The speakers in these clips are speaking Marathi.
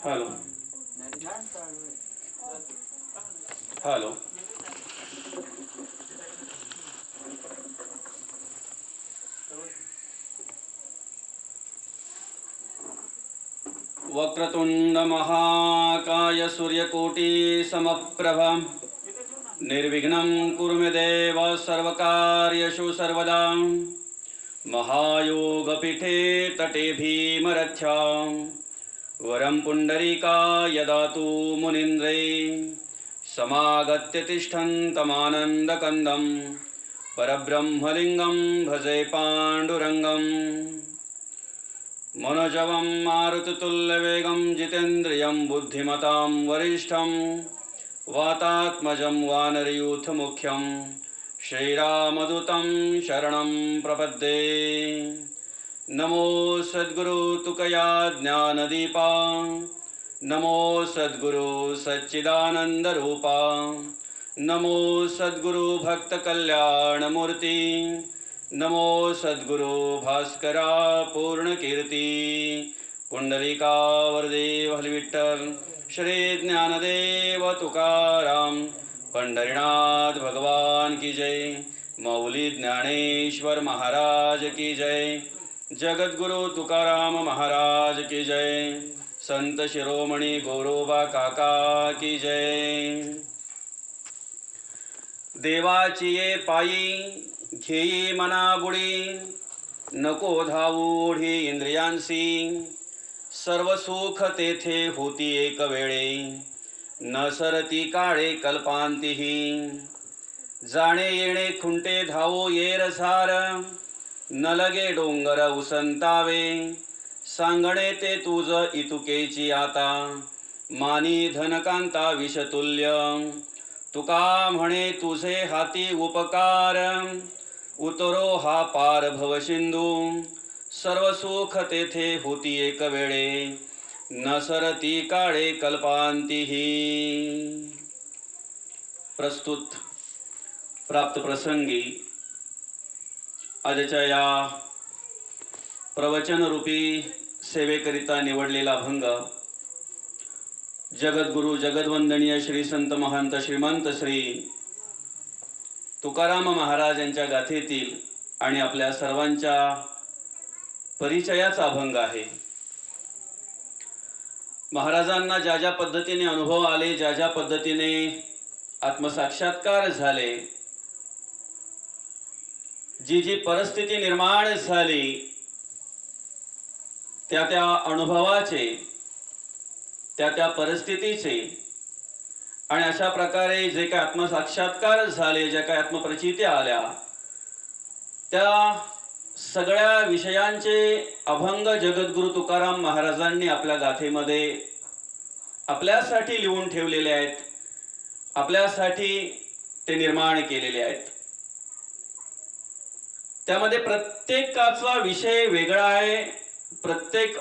हॅलो हॅलो वक्रतुंड महाकाय सूर्यकोटि समप्रभ निर्विघ्नं कुरु मे देव सर्वकार्येषु सर्वदा महायोगपीठे तटे भीमरथ्यां वरं पुण्डरीकाय ददातु मुनीन्द्रै समागत्य तिष्ठन्तमानन्दकन्दं परब्रह्मलिङ्गं भजे पाण्डुरङ्गम् मनोजवं मारुततुल्यवेगं जितेन्द्रियं बुद्धिमतां वरिष्ठं वातात्मजं वानरयूथमुख्यं श्रीरामदूतं शरणं प्रपद्ये। नमो सद्गुरु तुकया ज्ञानदीपा नमो सद्गुरु सच्चिदानन्दरूपा नमो सद्गुरु भक्तकल्याणमूर्ति नमो सद्गुरु भास्करा पूर्णकीर्ति पुंडलिका वरदेव हरिविठ्ठल श्री ज्ञानदेव तुकाराम पंढरीनाथ भगवान की जय। मौली ज्ञानेश्वर महाराज की जय। जगद्गुरु तुकाराम महाराज की जय। संत शिरोमणी गौरोबा काका की जय। देवाची ये पायी घेई मना बुडी नको धावूढी इंद्रियांसी सर्व सुख तेथे होती एक वेळे न सरती काळे कल्पांतीही जाणे येणे खुंटे धावो येरसार न लगे डोंगर उसंतावे सांगणे ते तुझ इतुकेची आता मानी धनकांता विषतुल्य तुका म्हणे तुझे हाती उपकार उतरो हा पार भवसिंधू सर्व सुख तेथे होती एक वेळे न सरती काळे कल्पांतीही। प्रस्तुत प्राप्त प्रसंगी आजच्या या प्रवचन रूपी सेवेकरिता निवडलेला अभंग जगद्गुरु जगद्वंदनीय श्री संत महंत श्रीमंत श्री तुकाराम महाराज यांच्या गाथेतील आणि आपल्या सर्वांच्या परिचयाचा अभंग आहे। महाराजांना ज्या ज्या पद्धतीने अनुभव आले, ज्या ज्या पद्धतीने आत्मसाक्षात्कार झाले, जी जी परिस्थिती निर्माण झाली त्या त्या अनुभवाचे, त्या त्या परिस्थितीचे आणि अशा प्रकारे जे काही आत्मसाक्षात्कार झाले, ज्या काही आत्मप्रचित्या आल्या, त्या सगळ्या विषयांचे अभंग जगद्गुरु तुकाराम महाराजांनी आपल्या गाथेमध्ये आपल्यासाठी लिहून ठेवलेले आहेत, आपल्यासाठी ते निर्माण केलेले आहेत। त्यामध्ये प्रत्येकाचा विषय वेगळा आहे, प्रत्येक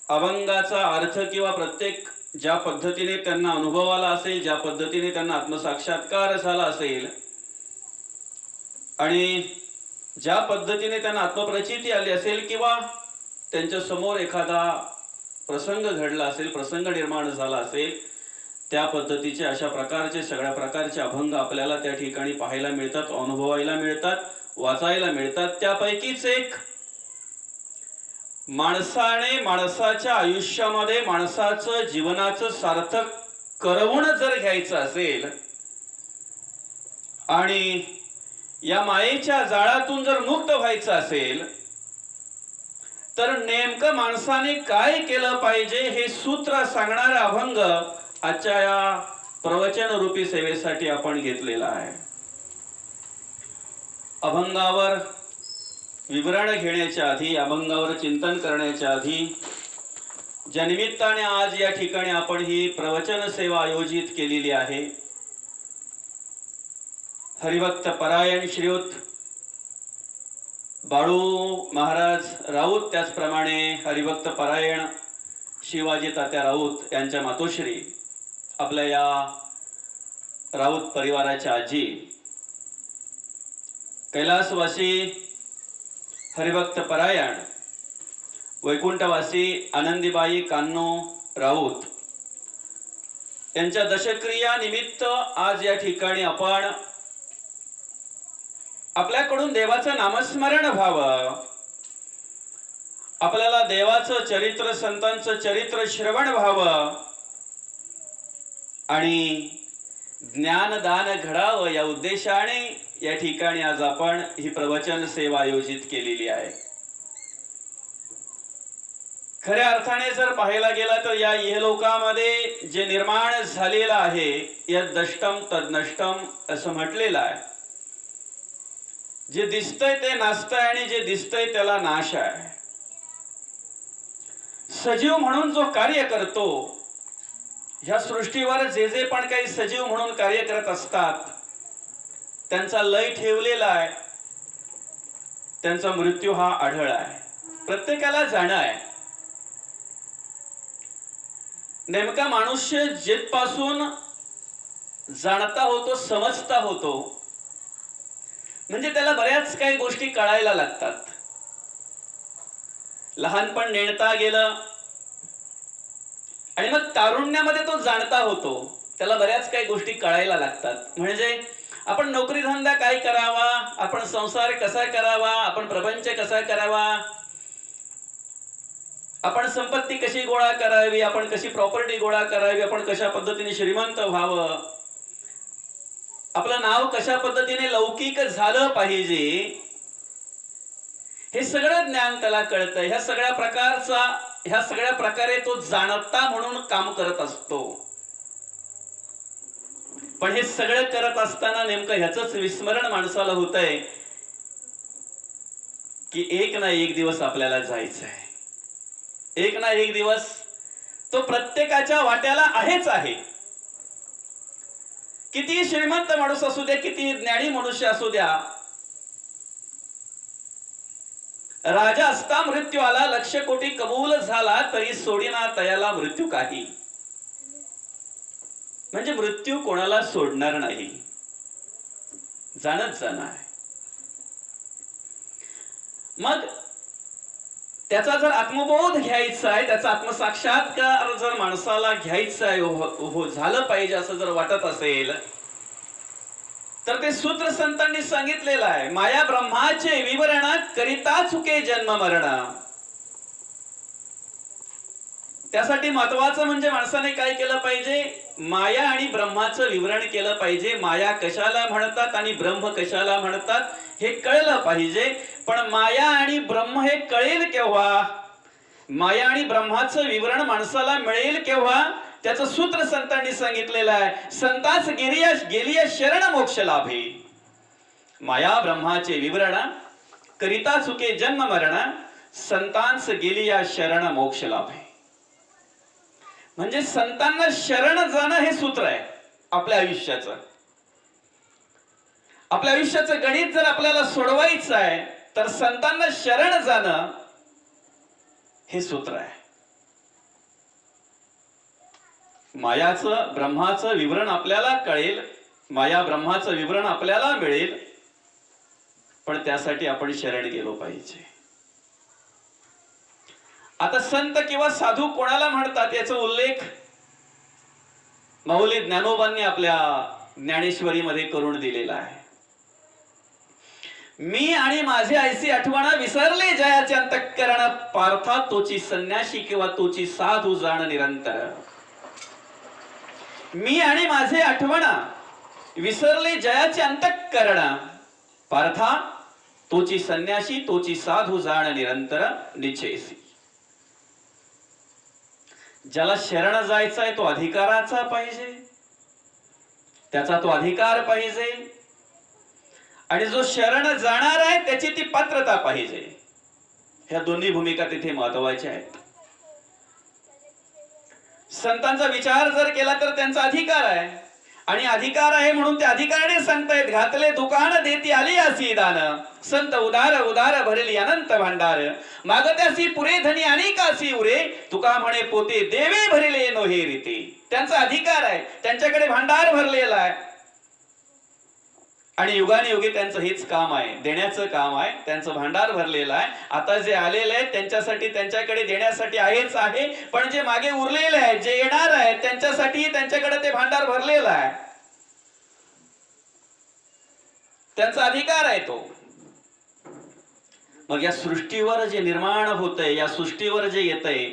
अभंगाचा अर्थ किंवा प्रत्येक ज्या पद्धतीने त्यांना अनुभव आला असेल, ज्या पद्धतीने त्यांना आत्मसाक्षात्कार झाला असेल आणि ज्या पद्धतीने त्यांना आत्मप्रचिती आली असेल किंवा त्यांच्या समोर एखादा प्रसंग घडला असेल, प्रसंग निर्माण झाला असेल, त्या पद्धतीचे अशा प्रकारचे सगळ्या प्रकारचे अभंग आपल्याला त्या ठिकाणी पाहायला मिळतात, अनुभवायला मिळतात, वाचायला मिळतात। त्यापैकीच एक माणसाने माणसाच्या आयुष्यामध्ये माणसाचं जीवनाचं सार्थक करवून जर घ्यायचं असेल आणि या मायेच्या जाळातून जर मुक्त व्हायचं असेल तर नेमकं माणसाने काय केलं पाहिजे हे सूत्र सांगणारा अभंग आजच्या या प्रवचन रूपी सेवेसाठी आपण घेतलेला आहे। अभंगावर विवरण घेण्याच्या आधी, अभंगावर चिंतन करण्याच्या आधी, ज्या निमित्ताने आज या ठिकाणी आपण ही प्रवचन सेवा आयोजित केलेली आहे, हरिभक्त परायण श्रीयुत बाळू महाराज राऊत, त्याचप्रमाणे हरिभक्त परायण शिवाजी तात्या राऊत यांच्या मातोश्री, आपल्या या राऊत परिवाराच्या आजी, कैलासवासी हरिभक्त परायण वैकुंठवासी आनंदीबाई कान्नो राऊत यांच्या दशक्रिया निमित्त आज या ठिकाणी आपण आपल्याकडून देवाचं नामस्मरण व्हावं, आपल्याला देवाचं चरित्र, संतांचं चरित्र श्रवण व्हावं आणि ज्ञानदान घडावं या उद्देशाने या ठिकाणी आज आपण ही प्रवचन सेवा आयोजित केलेली आहे. खऱ्या अर्थाने जर पाहायला गेला तर या इहलोकामध्ये जे निर्माण झालेलं आहे यद दष्टम तद नष्टम असं म्हटलेलं आहे. जे दिसतंय ते नासतंय आणि जे दिसतंय त्याला नाश आहे. सजीव म्हणून जो कार्य करतो, ह्या सृष्टीवर जे जे पण काही सजीव म्हणून कार्य करत असतात त्यांचा लय ठेवलेला आहे, त्यांचा मृत्यू हा आढळ आहे. प्रत्येकाला जाणं आहे. नेमका मनुष्य जिथपासून जाणता होतो, समजता होतो, म्हणजे त्याला बऱ्याच काही गोष्टी कळायला लागतात. लहानपण नेणता गेलं आणि मग तारुण्यामध्ये तो जाणता होतो, त्याला बऱ्याच काही गोष्टी कळायला लागतात. म्हणजे आपण नोकरी धंदा काय करावा, आपण संसार कसा करावा, आपण प्रपंच कसा करावा, आपण संपत्ती कशी गोळा करावी, आपण कशी प्रॉपर्टी गोळा करावी, आपण कशा पद्धतीने श्रीमंत व्हावं, आपलं नाव कशा पद्धतीने लौकिक झालं पाहिजे, हे सगळं ज्ञान त्याला कळतं. ह्या सगळ्या प्रकारे तो जाणता म्हणून काम करत असतो. पण हे सगळं करत असताना नेमकं ह्याचंच विस्मरण माणसाला होतंय की एक ना एक दिवस आपल्याला जायचं आहे. एक ना एक दिवस तो प्रत्येकाच्या वाट्याला आहेच आहे. किती श्रीमंत माणूस असू द्या, किती ज्ञानी मनुष्य असू द्या, राजा असता मृत्यू आला, लक्ष कोटी कबूल झाला, तरी सोडीना तयाला मृत्यू काही. म्हणजे मृत्यू कोणाला सोडणार नाही, जाणच जाणार आहे. मग त्याचा जर आत्मबोध घ्यायचा आहे, त्याचा आत्मसाक्षात्कार जर माणसाला घ्यायचा आहे, झालं पाहिजे असं जर वाटत असेल तर ते सूत्र संतांनी सांगितलेलं आहे. माया ब्रह्माचे विवरण करिता चुके जन्म मरण. त्यासाठी महत्वाचं म्हणजे माणसाने काय केलं पाहिजे, माया आणि ब्रह्माचं विवरण केलं पाहिजे. माया कशाला म्हणतात आणि ब्रह्म कशाला म्हणतात हे कळलं पाहिजे. पण माया आणि ब्रह्म हे कळेल केव्हा, माया आणि ब्रह्माचं विवरण माणसाला मिळेल केव्हा, त्याचं सूत्र संतांनी सांगितलेलं आहे. संतांस गेलिया शरण मोक्ष लाभे. माया ब्रह्माचे विवरण करिता चुके जन्म मरण, संतांस गेलिया शरण मोक्ष लाभे. म्हणजे संतांना शरण जाणं हे सूत्र आहे आपल्या आयुष्याचं. आपल्या आयुष्याचं गणित जर आपल्याला सोडवायचं आहे तर संतांना शरण जाणं हे सूत्र आहे. मायाचं ब्रह्माचं विवरण आपल्याला कळेल, माया ब्रह्माचं विवरण आपल्याला मिळेल, पण त्यासाठी आपण शरण गेलो पाहिजे. आता संत किंवा साधू कोणाला म्हणतात याचा उल्लेख माऊली ज्ञानोबांनी आपल्या ज्ञानेश्वरीमध्ये करून दिलेला आहे. मी आणि माझे ऐसी आठवण विसरले जयाचे अंतःकरण, पार्था तोची संन्यासी किंवा तोची साधू जाण निरंतर. मी आणि माझे आठवण विसरले जयाचे अंतःकरण, पार्था तोची संन्यासी तोची साधू जाण निरंतर निश्चयसी. ज्याला शरण जायचा आहे तो अधिकाराचा पाहिजे, त्याचा तो अधिकार पाहिजे, आणि जो शरण जाणार आहे त्याची ती पात्रता पाहिजे. ह्या दोन्ही भूमिका तिथे महत्वाच्या आहेत. संतांचा विचार जर केला तर त्यांचा अधिकार आहे, आणि अधिकार आहे म्हणून ते अधिकाराने सांगतायत, घातले दुकान देती आली असी दान, संत उदार उदार भरली अनंत भांडार, मागत्यासी पुरे धनी अनेकासी उरे, तुका म्हणे पोते देवे भरले नोहे रीते. त्यांचा अधिकार आहे, त्यांच्याकडे भांडार भरलेला आहे, आणि युगाने युगे त्यांचं हेच काम आहे, देण्याचं काम आहे. त्यांचं भांडार भरलेलं आहे. आता जे आलेले आहेत त्यांच्यासाठी, त्यांच्याकडे देण्यासाठी आहेच आहे, पण जे मागे उरलेले आहेत, जे येणार आहेत, त्यांच्यासाठी त्यांच्याकडे ते भांडार भरलेलं आहे. त्यांचा अधिकार आहे तो. मग या सृष्टीवर जे निर्माण होतंय, या सृष्टीवर जे येतंय,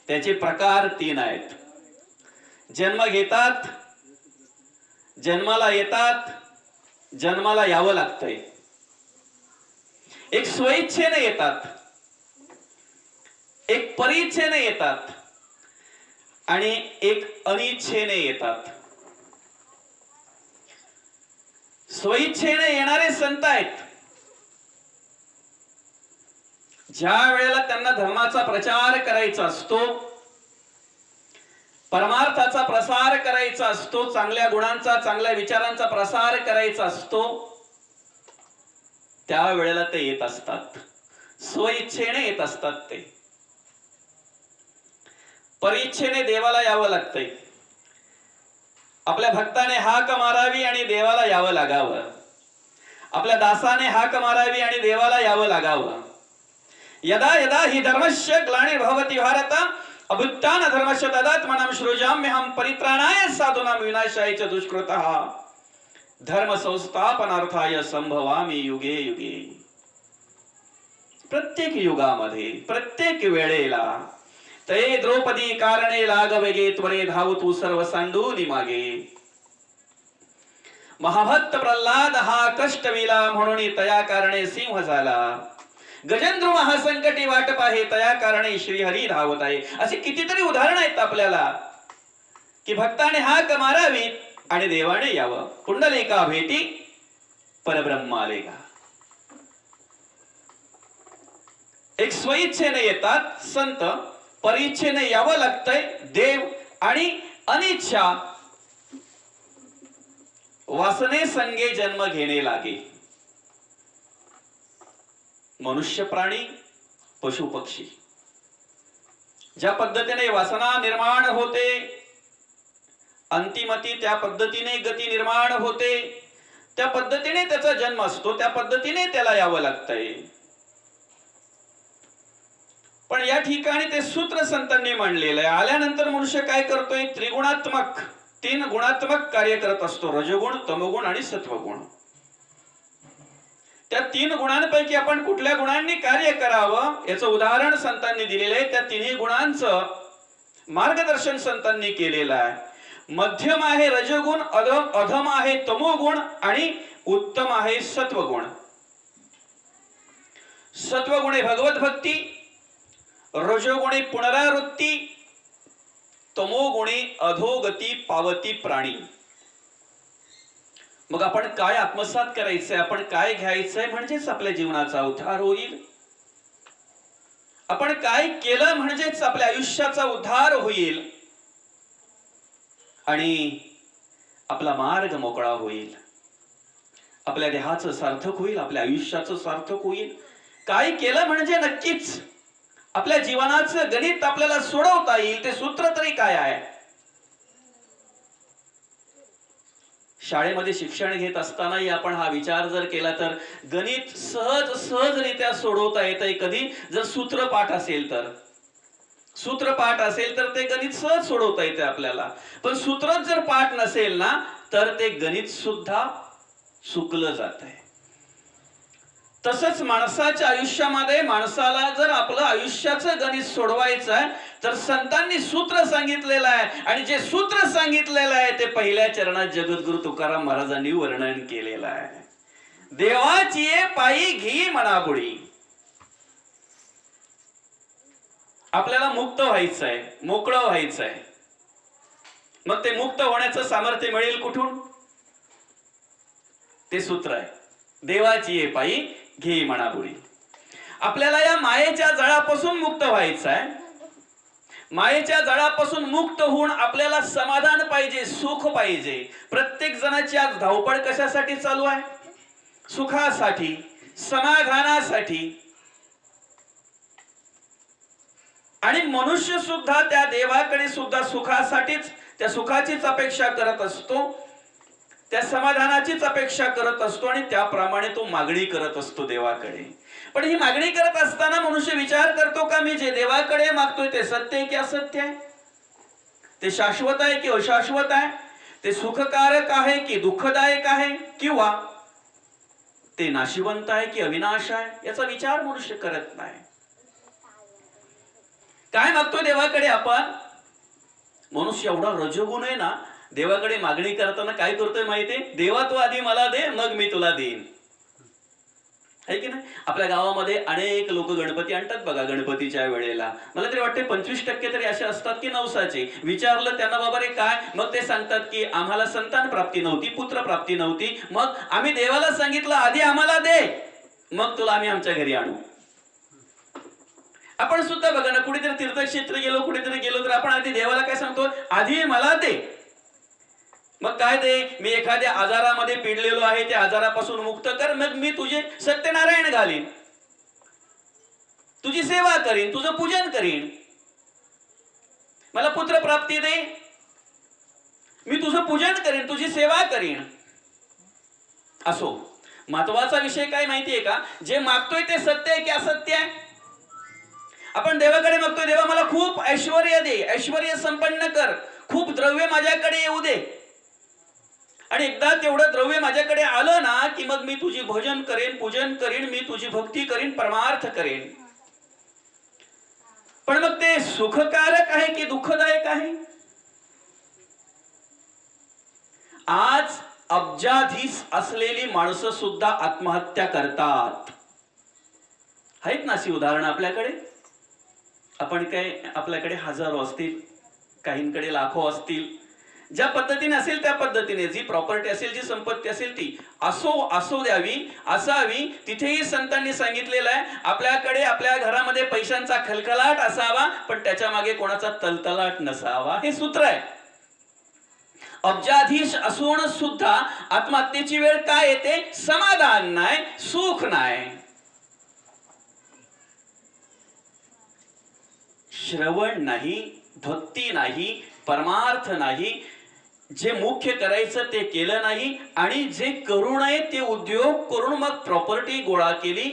त्याचे प्रकार 3 आहेत. जन्म घेतात, जन्माला येतात, जन्माला यावं लागतंय. एक स्वइच्छेने येतात, एक परीच्छेने येतात आणि एक अनिच्छेने येतात. स्वइच्छेने येणारे संत आहेत. ज्या वेळेला त्यांना धर्माचा प्रचार करायचा असतो, परमार्थाचा प्रसार करायचा असतो, चांगल्या गुणांचा, चांगल्या विचारांचा प्रसार करायचा असतो, त्यावेळेला ते येत असतात. स्वइच्छेने येत असतात. ते परीच्छेने देवाला यावं लागतंय. आपल्या भक्ताने हाक मारावी आणि देवाला यावं लागावं. आपल्या दासाने हाक मारावी आणि देवाला यावं लागावं. यदा यदा हि धर्मस्य ग्लानिर्भवति भारत अभ्युत्थान धर्मस्य तदात्मनं सृजाम्यहं परित्राणाय साधूनां विनाशाय च दुष्कृतः धर्म संस्थापनार्थाय संभवामि युगे युगे. प्रत्येक युगामध्ये, प्रत्येक वेळेला ते द्रौपदी कारणे लागवेगे त्वरे धावतु सर्व सांडूनी मागे. महाभक्त प्रल्हाद हा कष्ट विला म्हणून तया कारणे सिंह झाला. गजेंद्र महासंकटी वाट पाहे तया कारणे श्रीहरी धावत आहे. अशी कितीतरी उदाहरण आहेत आपल्याला की भक्ताने हाक मारावी आणि देवाने यावं. पुंडलिका भेटी परब्रह्म आलेगा. एक स्वइच्छेने येतात संत, परीच्छेने यावं लागतंय देव, आणि अनिच्छा वासने संगे जन्म घेणे लागे. मनुष्य, प्राणी, पशु पक्षी ज्या पद्धतीने वासना निर्माण होते, अंतिमती त्या पद्धतीने गती निर्माण होते, त्या पद्धतीने त्याचा जन्म असतो, त्या पद्धतीने त्याला यावं लागतंय. पण या ठिकाणी ते सूत्र संतांनी मांडलेलं आहे. आल्यानंतर मनुष्य काय करतोय? त्रिगुणात्मक, 3 गुणात्मक कार्य करत असतो. रजोगुण, तमोगुण आणि सत्वगुण. त्या 3 गुणांपैकी आपण कुठल्या गुणांनी कार्य करावं याचं उदाहरण संतांनी दिलेलं आहे. त्या 3 गुणांचं मार्गदर्शन संतांनी केलेलं आहे. मध्यम आहे रजोगुण, अधम आहे तमोगुण आणि उत्तम आहे सत्वगुण. सत्वगुणे भगवत भक्ती, रजोगुणे पुनरावृत्ती, तमोगुणे अधोगती पावती प्राणी. मग आपण काय आत्मसात करायचंय, आपण काय घ्यायचंय म्हणजेच आपल्या जीवनाचा उद्धार होईल. आपण काय केलं म्हणजेच आपल्या आयुष्याचा उद्धार होईल आणि आपला मार्ग मोकळा होईल. आपल्या देहाचं सार्थक होईल, आपल्या आयुष्याचं सार्थक होईल. काय केलं म्हणजे नक्कीच आपल्या जीवनाचं गणित आपल्याला सोडवता येईल. ते सूत्र तरी काय आहे? शाळेमध्ये शिक्षण घेत असतानाही आपण हा विचार जर केला तर गणित सहजरित्या सोडवता येतंय. कधी जर सूत्रपाठ असेल तर, सूत्रपाठ असेल तर ते गणित सहज सोडवता येते आपल्याला. पण सूत्रच जर पाठ नसेल ना तर ते गणित सुद्धा चुकलं जात आहे. तसंच माणसाच्या आयुष्यामध्ये माणसाला जर आपलं आयुष्याचं गणित सोडवायचं आहे तर संतांनी सूत्र सांगितलेलं आहे. आणि जे सूत्र सांगितलेलं आहे ते पहिल्या चरणात जगद्गुरु तुकाराम महाराजांनी वर्णन केलेलं आहे. देवाची पायी घी मनापुढी. आपल्याला मुक्त व्हायचंय, मोकळं व्हायचंय. मग ते मुक्त होण्याचं सामर्थ्य मिळेल कुठून? ते सूत्र आहे, देवाची पायी घे मनापुढी. आपल्याला या मायेच्या जाळापासून मुक्त व्हायचं आहे. मायेच्या जाळापासून मुक्त होऊन आपल्याला समाधान पाहिजे, सुख पाहिजे. प्रत्येक जणाची आज धावपळ कशासाठी चालू आहे? सुखासाठी, समाधानासाठी. आणि मनुष्य सुद्धा त्या देवाकडे सुद्धा सुखासाठीच, त्या सुखाचीच अपेक्षा करत असतो. त्या समाधानाचीच अपेक्षा करत असतो आणि त्याप्रमाणे तो मागणी करत असतो देवाकडे. पण ही मागणी करत असताना मनुष्य विचार करतो का मी जे देवाकडे मागतोय ते सत्य आहे की असत्य आहे, ते शाश्वत आहे की अशाश्वत आहे, ते सुखकारक आहे की दुःखदायक आहे, किंवा ते नाशिवंत आहे की अविनाश आहे, याचा विचार मनुष्य करत नाही. काय मागतोय देवाकडे आपण? मनुष्य एवढा रजोगुण आहे ना, देवाकडे मागणी करताना काय करतोय माहितीये? देवा तू आधी मला दे, मग मी तुला देईन, आहे की नाही? आपल्या गावामध्ये अनेक लोक गणपती आणतात बघा. गणपतीच्या वेळेला मला तरी वाटते 25% तरी असे असतात की नवसाचे. विचारलं त्यांना, बाबा रे काय? मग ते सांगतात की आम्हाला संतान प्राप्ती नव्हती, पुत्र प्राप्ती नव्हती, मग आम्ही देवाला सांगितलं आधी आम्हाला दे, मग तुला आम्ही आमच्या घरी आणू. आपण सुद्धा बघा ना, कुठेतरी तीर्थक्षेत्र गेलो, कुठेतरी गेलो तर आपण आधी देवाला काय सांगतो? आधी मला दे. मग काय दे? मी एखाद्या आजारामध्ये पिडलेलो आहे, त्या आजारापासून मुक्त कर, मग मी तुझे सत्यनारायण घालीन, तुझी सेवा करीन, तुझं पूजन करीन. मला पुत्र प्राप्ती दे, मी तुझं पूजन करीन, तुझी सेवा करीन. असो, महत्वाचा विषय काय माहितीये का? जे मागतोय ते सत्य आहे की असत्य आहे? आपण देवाकडे मागतोय, देवा मला खूप ऐश्वर्य दे, ऐश्वर्य संपन्न कर, खूप द्रव्य माझ्याकडे येऊ दे, आणि एकदा तेवढं द्रव्य माझ्याकडे आलं ना की मग मी तुझी भजन करेन, पूजन करीन, मी तुझी भक्ती करीन, परमार्थ करेन. पण मग ते सुखकारक आहे की दुःखदायक आहे? आज अब्जाधीश असलेली माणसं सुद्धा आत्महत्या करतात. आहेत ना अशी उदाहरणं आपल्याकडे? आपण काय, आपल्याकडे हजारो असतील, काहींकडे लाखो असतील. ज्या पद्धतीने असेल त्या पद्धतीने, जी प्रॉपर्टी असेल, जी संपत्ती असेल ती असो द्यावी, असावी. तिथेही संतांनी सांगितलेलं आहे, आपल्याकडे आपल्या घरामध्ये पैशांचा खलखलाट असावा, पण त्याच्या मागे कोणाचा तलतलाट नसावा. हे सूत्र आहे. अब्जाधीश असून सुद्धा आत्महत्येची वेळ काय येते? समाधान नाही, सुख नाही. श्रवण नाही, भक्ती नाही, परमार्थ नाही, जे मुख्य करायचं ते केलं नाही, आणि जे करू नये ते उद्योग करून मग प्रॉपर्टी गोळा केली,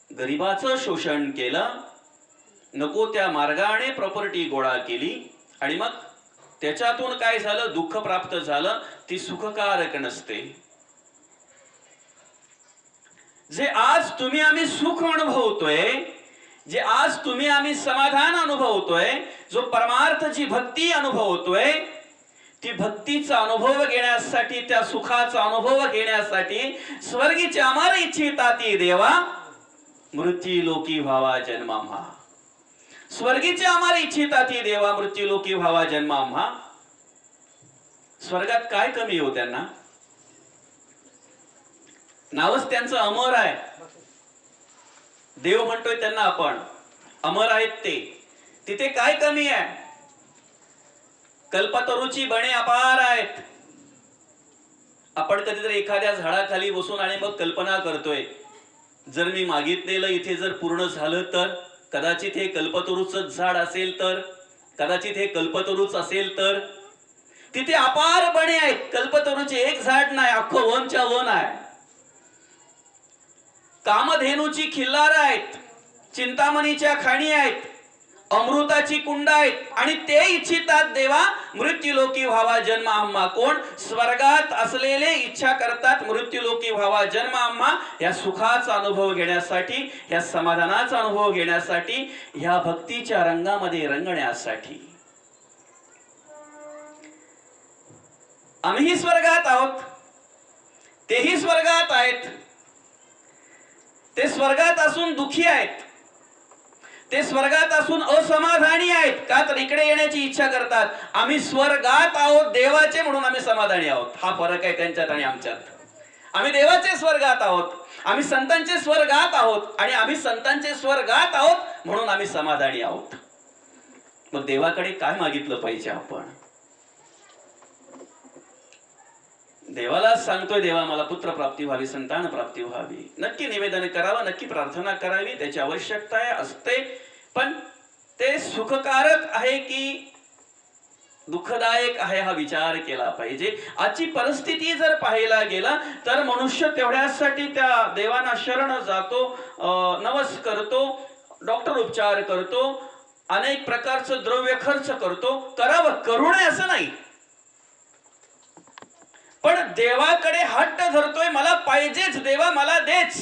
गरिबाचं शोषण केलं, नको त्या मार्गाने प्रॉपर्टी गोळा केली, आणि मग त्याच्यातून काय झालं? दुःख प्राप्त झालं. ती सुखकारक नसते. जे आज तुम्ही आम्ही सुख अनुभवतोय, जे आज तुम्ही आम्ही समाधान अनुभवतोय, जो परमार्थ जी भक्ती अनुभवतोय, ती भक्तीचा अनुभव घेण्यासाठी, त्या सुखाचा अनुभव घेण्यासाठी स्वर्गीचे अमर इच्छिता ती देवा, मृत्यू लोकी भावा जन्माम्हा. स्वर्गीचे अमर इच्छिता ती देवा, मृत्यू लोकी भावा जन्माम्हा. स्वर्गात काय कमी हो त्यांना? नावच त्यांचं अमर आहे. देव म्हणतोय त्यांना आपण, अमर आहेत ते. तिथे काय कमी आहे? कल्पतरूची बणे अपार आहेत. आपण कधीतरी एखाद्या झाडाखाली बसून आणि मग कल्पना करतोय, जर मी मागितलेलं इथे जर पूर्ण झालं तर, कदाचित हे कल्पतरूच झाड असेल तर, कदाचित हे कल्पतरूच असेल तर. तिथे अपार बणे आहेत. कल्पतरूचे एक झाड नाही, अख्खं वनच्या वन आहे. कामधेनूची खिल्लार आहेत, चिंतामणीच्या खाणी आहेत, अमृताची कुंड आहेत, आणि ते इच्छितात देवा, मृत्यूलोकी व्हावा जन्म आम्हा. कोण? स्वर्गात असलेले इच्छा करतात मृत्यूलोकी व्हावा जन्म आम्हा. या सुखाचा अनुभव घेण्यासाठी, या समाधानाचा अनुभव घेण्यासाठी, ह्या भक्तीच्या रंगामध्ये रंगण्यासाठी. आम्हीही स्वर्गात आहोत, तेही स्वर्गात आहेत. ते स्वर्गात असून दुःखी आहेत, ते स्वर्गात असून असमाधानी आहेत. का तर इकडे येण्याची इच्छा करतात. आम्ही स्वर्गात आहोत देवाचे, म्हणून आम्ही समाधानी आहोत. हा फरक आहे त्यांच्यात आणि आमच्यात. आम्ही देवाचे स्वर्गात आहोत, आम्ही संतांचे स्वर्गात आहोत, आणि आम्ही संतांचे स्वर्गात आहोत म्हणून आम्ही समाधानी आहोत. मग देवाकडे काय मागितलं पाहिजे आपण? देवाला सांगतोय, देवा मला पुत्र प्राप्ती व्हावी, संतान प्राप्ती व्हावी. नक्की निवेदन करावं, नक्की प्रार्थना करावी, त्याची आवश्यकता आहे, असते. पण ते सुखकारक आहे की दुःखदायक आहे हा विचार केला पाहिजे. आजची परिस्थिती जर पाहायला गेला तर मनुष्य तेवढ्यासाठी त्या देवांना शरण जातो, नवस करतो, डॉक्टर उपचार करतो, अनेक प्रकारचं द्रव्य खर्च करतो. करावं, करू नये असं नाही, पण देवाकडे हट्ट धरतोय, मला पाहिजेच देवा, मला देच.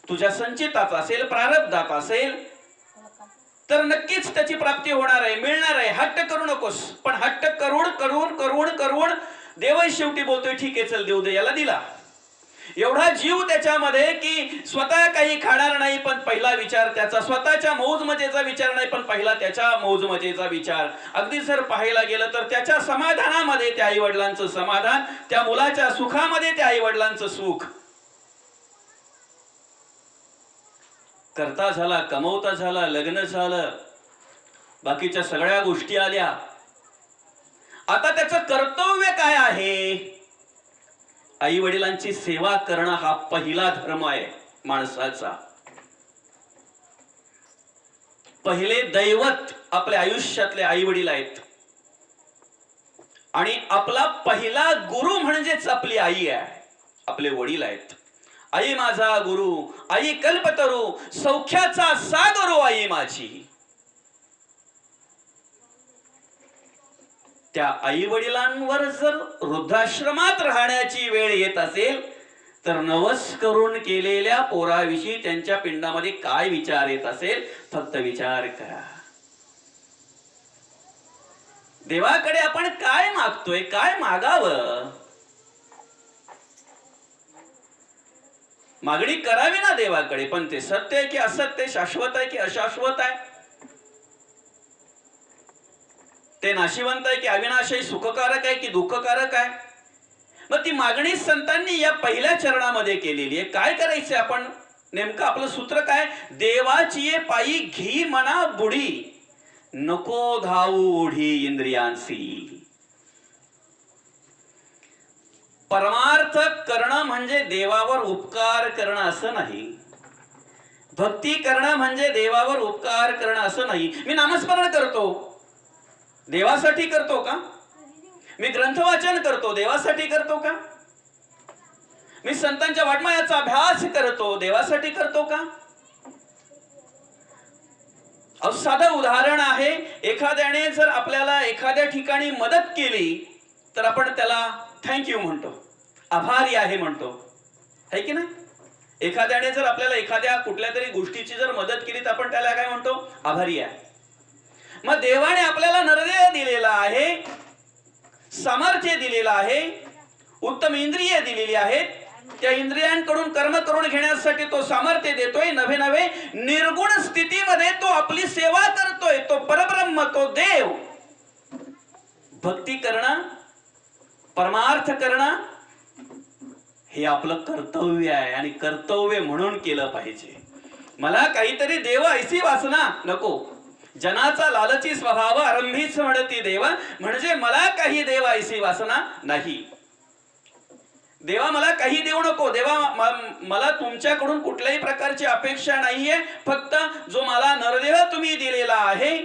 तुझ्या संचिताच असेल, प्रारब्धात असेल तर नक्कीच त्याची प्राप्ती होणार आहे, मिळणार आहे. हट्ट करू नकोस. पण हट्ट करून करून करून करून देवही शेवटी बोलतोय, ठीक आहे चल देऊ दे, याला दिला. एवढा जीव त्याच्यामध्ये की स्वतः काही खाणार नाही, पण पहिला विचार त्याचा, स्वतःच्या मौज मजेचा विचार नाही, पण पहिला त्याच्या मौज मजेचा विचार. अगदी जर पाहायला गेलं तर त्याच्या समाधानामध्ये त्या आई वडिलांचं समाधान, त्या मुलाच्या सुखामध्ये त्या आई वडिलांचं सुख. करता झाला, कमवता झाला, लग्न झालं, बाकीच्या सगळ्या गोष्टी आल्या. आता त्याचं कर्तव्य काय आहे? आई वडिलांची सेवा करणं हा पहिला धर्म आहे माणसाचा. पहिले दैवत आपल्या आयुष्यातले आई वडील आहेत आणि आपला पहिला गुरु म्हणजेच आपली आई आहे, आपले वडील आहेत. आई माझा गुरु, आई कल्पतरू, सौख्याचा सागरो आई माझी. त्या आई वडिलांवर जर वृद्धाश्रमात राहण्याची वेळ येत असेल तर नवस करून केलेल्या पोराविषयी त्यांच्या पिंडामध्ये काय विचार येत असेल, फक्त विचार करा. देवाकडे आपण काय मागतोय, काय मागावं? मागणी करावी ना देवाकडे, पण ते सत्य आहे की असत्य, शाश्वत आहे की अशाश्वत आहे, ते नाशिवंत आहे की अविनाशी, सुखकारक आहे की दुःखकारक आहे? मग ती मागणी संतांनी या पहिल्या चरणामध्ये केलेली आहे. काय करायचं आपण नेमकं? आपलं सूत्र काय? देवाची पायी घी मना बुडी, नको धावू ओढी इंद्रियांसी. परमार्थ करणं म्हणजे देवावर उपकार करणं असं नाही. भक्ती करणं म्हणजे देवावर उपकार करणं असं नाही. मी नामस्मरण करतो, देवासाठी करतो का? मी ग्रंथ वाचन करतो, देवासाठी करतो का? मी संतांच्या वाङ्मयाचा अभ्यास करतो, देवासाठी करतो का? साधं उदाहरण आहे, एखाद्याने जर आपल्याला एखाद्या ठिकाणी मदत केली तर आपण त्याला थँक्यू म्हणतो, आभारी आहे म्हणतो, है की नाही? एखाद्याने जर आपल्याला एखाद्या कुठल्या तरी गोष्टीची जर मदत केली तर आपण त्याला काय म्हणतो? आभारी आहे. मग देवाने आपल्याला नरदेह दिलेला आहे, सामर्थ्य दिलेला आहे, उत्तम इंद्रिय दिलेली आहेत. त्या इंद्रियांकडून कर्म करून घेण्यासाठी तो सामर्थ्य देतोय. नवे नवे निर्गुण स्थितीमध्ये तो आपली सेवा करतोय, तो परब्रह्म, तो देव. भक्ती करणं, परमार्थ करणं हे आपलं कर्तव्य आहे आणि कर्तव्य म्हणून केलं पाहिजे. मला काहीतरी देव ऐसी वासना नको. जनाचा लालची स्वभाव आरंभीच म्हणती देवा, म्हणजे मला काही देव ऐसी वासना नाही. देवा मला काही देऊ नको. देवा मला तुमच्याकडून कुठल्याही प्रकारची अपेक्षा नाहीये. फक्त जो मला नरदेह तुम्ही दिलेला आहे,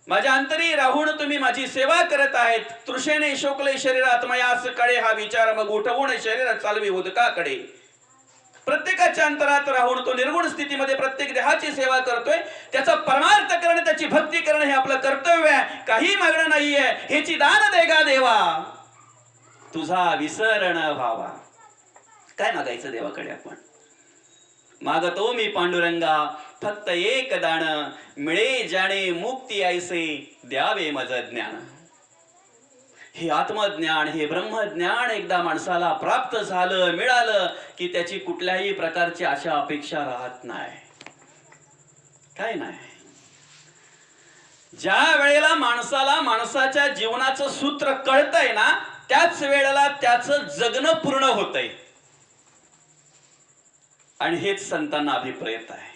माझ्या अंतरी राहून तुम्ही माझी सेवा करत आहेत. तृषेने शोकले शरीरात मयास कळे, हा विचार मग उठवून शरीर चालवी उदकाकडे. प्रत्येकाच्या अंतरात राहून तो निर्गुण स्थितीमध्ये प्रत्येक देहाची सेवा करतोय. त्याचा परमार्थ करणं, त्याची भक्ती करणं हे आपलं कर्तव्य आहे. काही मागणं नाहीये. हेची दान देगा देवा, तुझा विसरण व्हावा. काय मागायचं देवाकडे आपण? मागतो मी पांडुरंगा फक्त एक दान, मिळे जाणे मुक्ती ऐसे द्यावे मज ज्ञान. हे आत्मज्ञान, हे ब्रह्मज्ञान एकदा माणसाला प्राप्त झालं, मिळालं की त्याची कुठल्याही प्रकारची आशा अपेक्षा राहत नाही. काय नाही. ज्या वेळेला माणसाला माणसाच्या जीवनाचं सूत्र कळतंय ना, त्याच वेळेला त्याचं जगणं पूर्ण होतंय. आणि हेच संतांना अभिप्रेत आहे.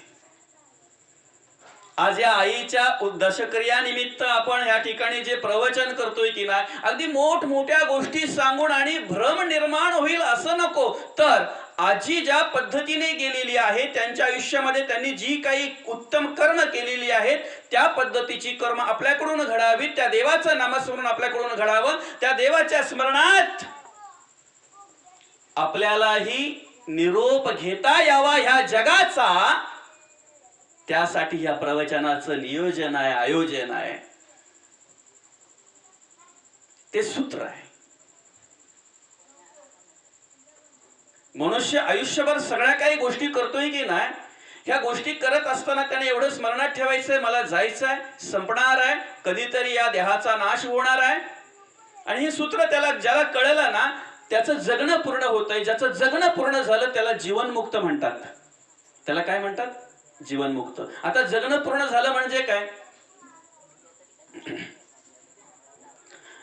आज या आईच्या दशक्रियानिमित्त आपण या ठिकाणी जे प्रवचन करतोय की नाही, अगदी मोठमोठ्या गोष्टी सांगून आणि भ्रम निर्माण होईल असं नको, तर आजी ज्या पद्धतीने गेलेली आहे, त्यांच्या आयुष्यामध्ये त्यांनी जी काही उत्तम कर्म केलेली आहेत त्या पद्धतीची कर्म आपल्याकडून घडावी, त्या देवाचं नामस्मरण आपल्याकडून घडावं, त्या देवाच्या स्मरणात आपल्यालाही निरोप घेता यावा ह्या जगाचा, त्यासाठी या प्रवचनाचं नियोजन आहे, आयोजन आहे, ते सूत्र आहे. मनुष्य आयुष्यभर सगळ्या काही गोष्टी करतोय की नाही, ह्या गोष्टी करत असताना त्याने एवढं स्मरणात ठेवायचंय, मला जायचंय, संपणार आहे, कधीतरी या देहाचा नाश होणार आहे. आणि हे सूत्र त्याला ज्याला कळलं ना, त्याचं जगणं पूर्ण होतंय. ज्याचं जगणं पूर्ण झालं त्याला जीवनमुक्त म्हणतात. त्याला काय म्हणतात? जीवनमुक्त. आता जगणं पूर्ण झालं म्हणजे काय?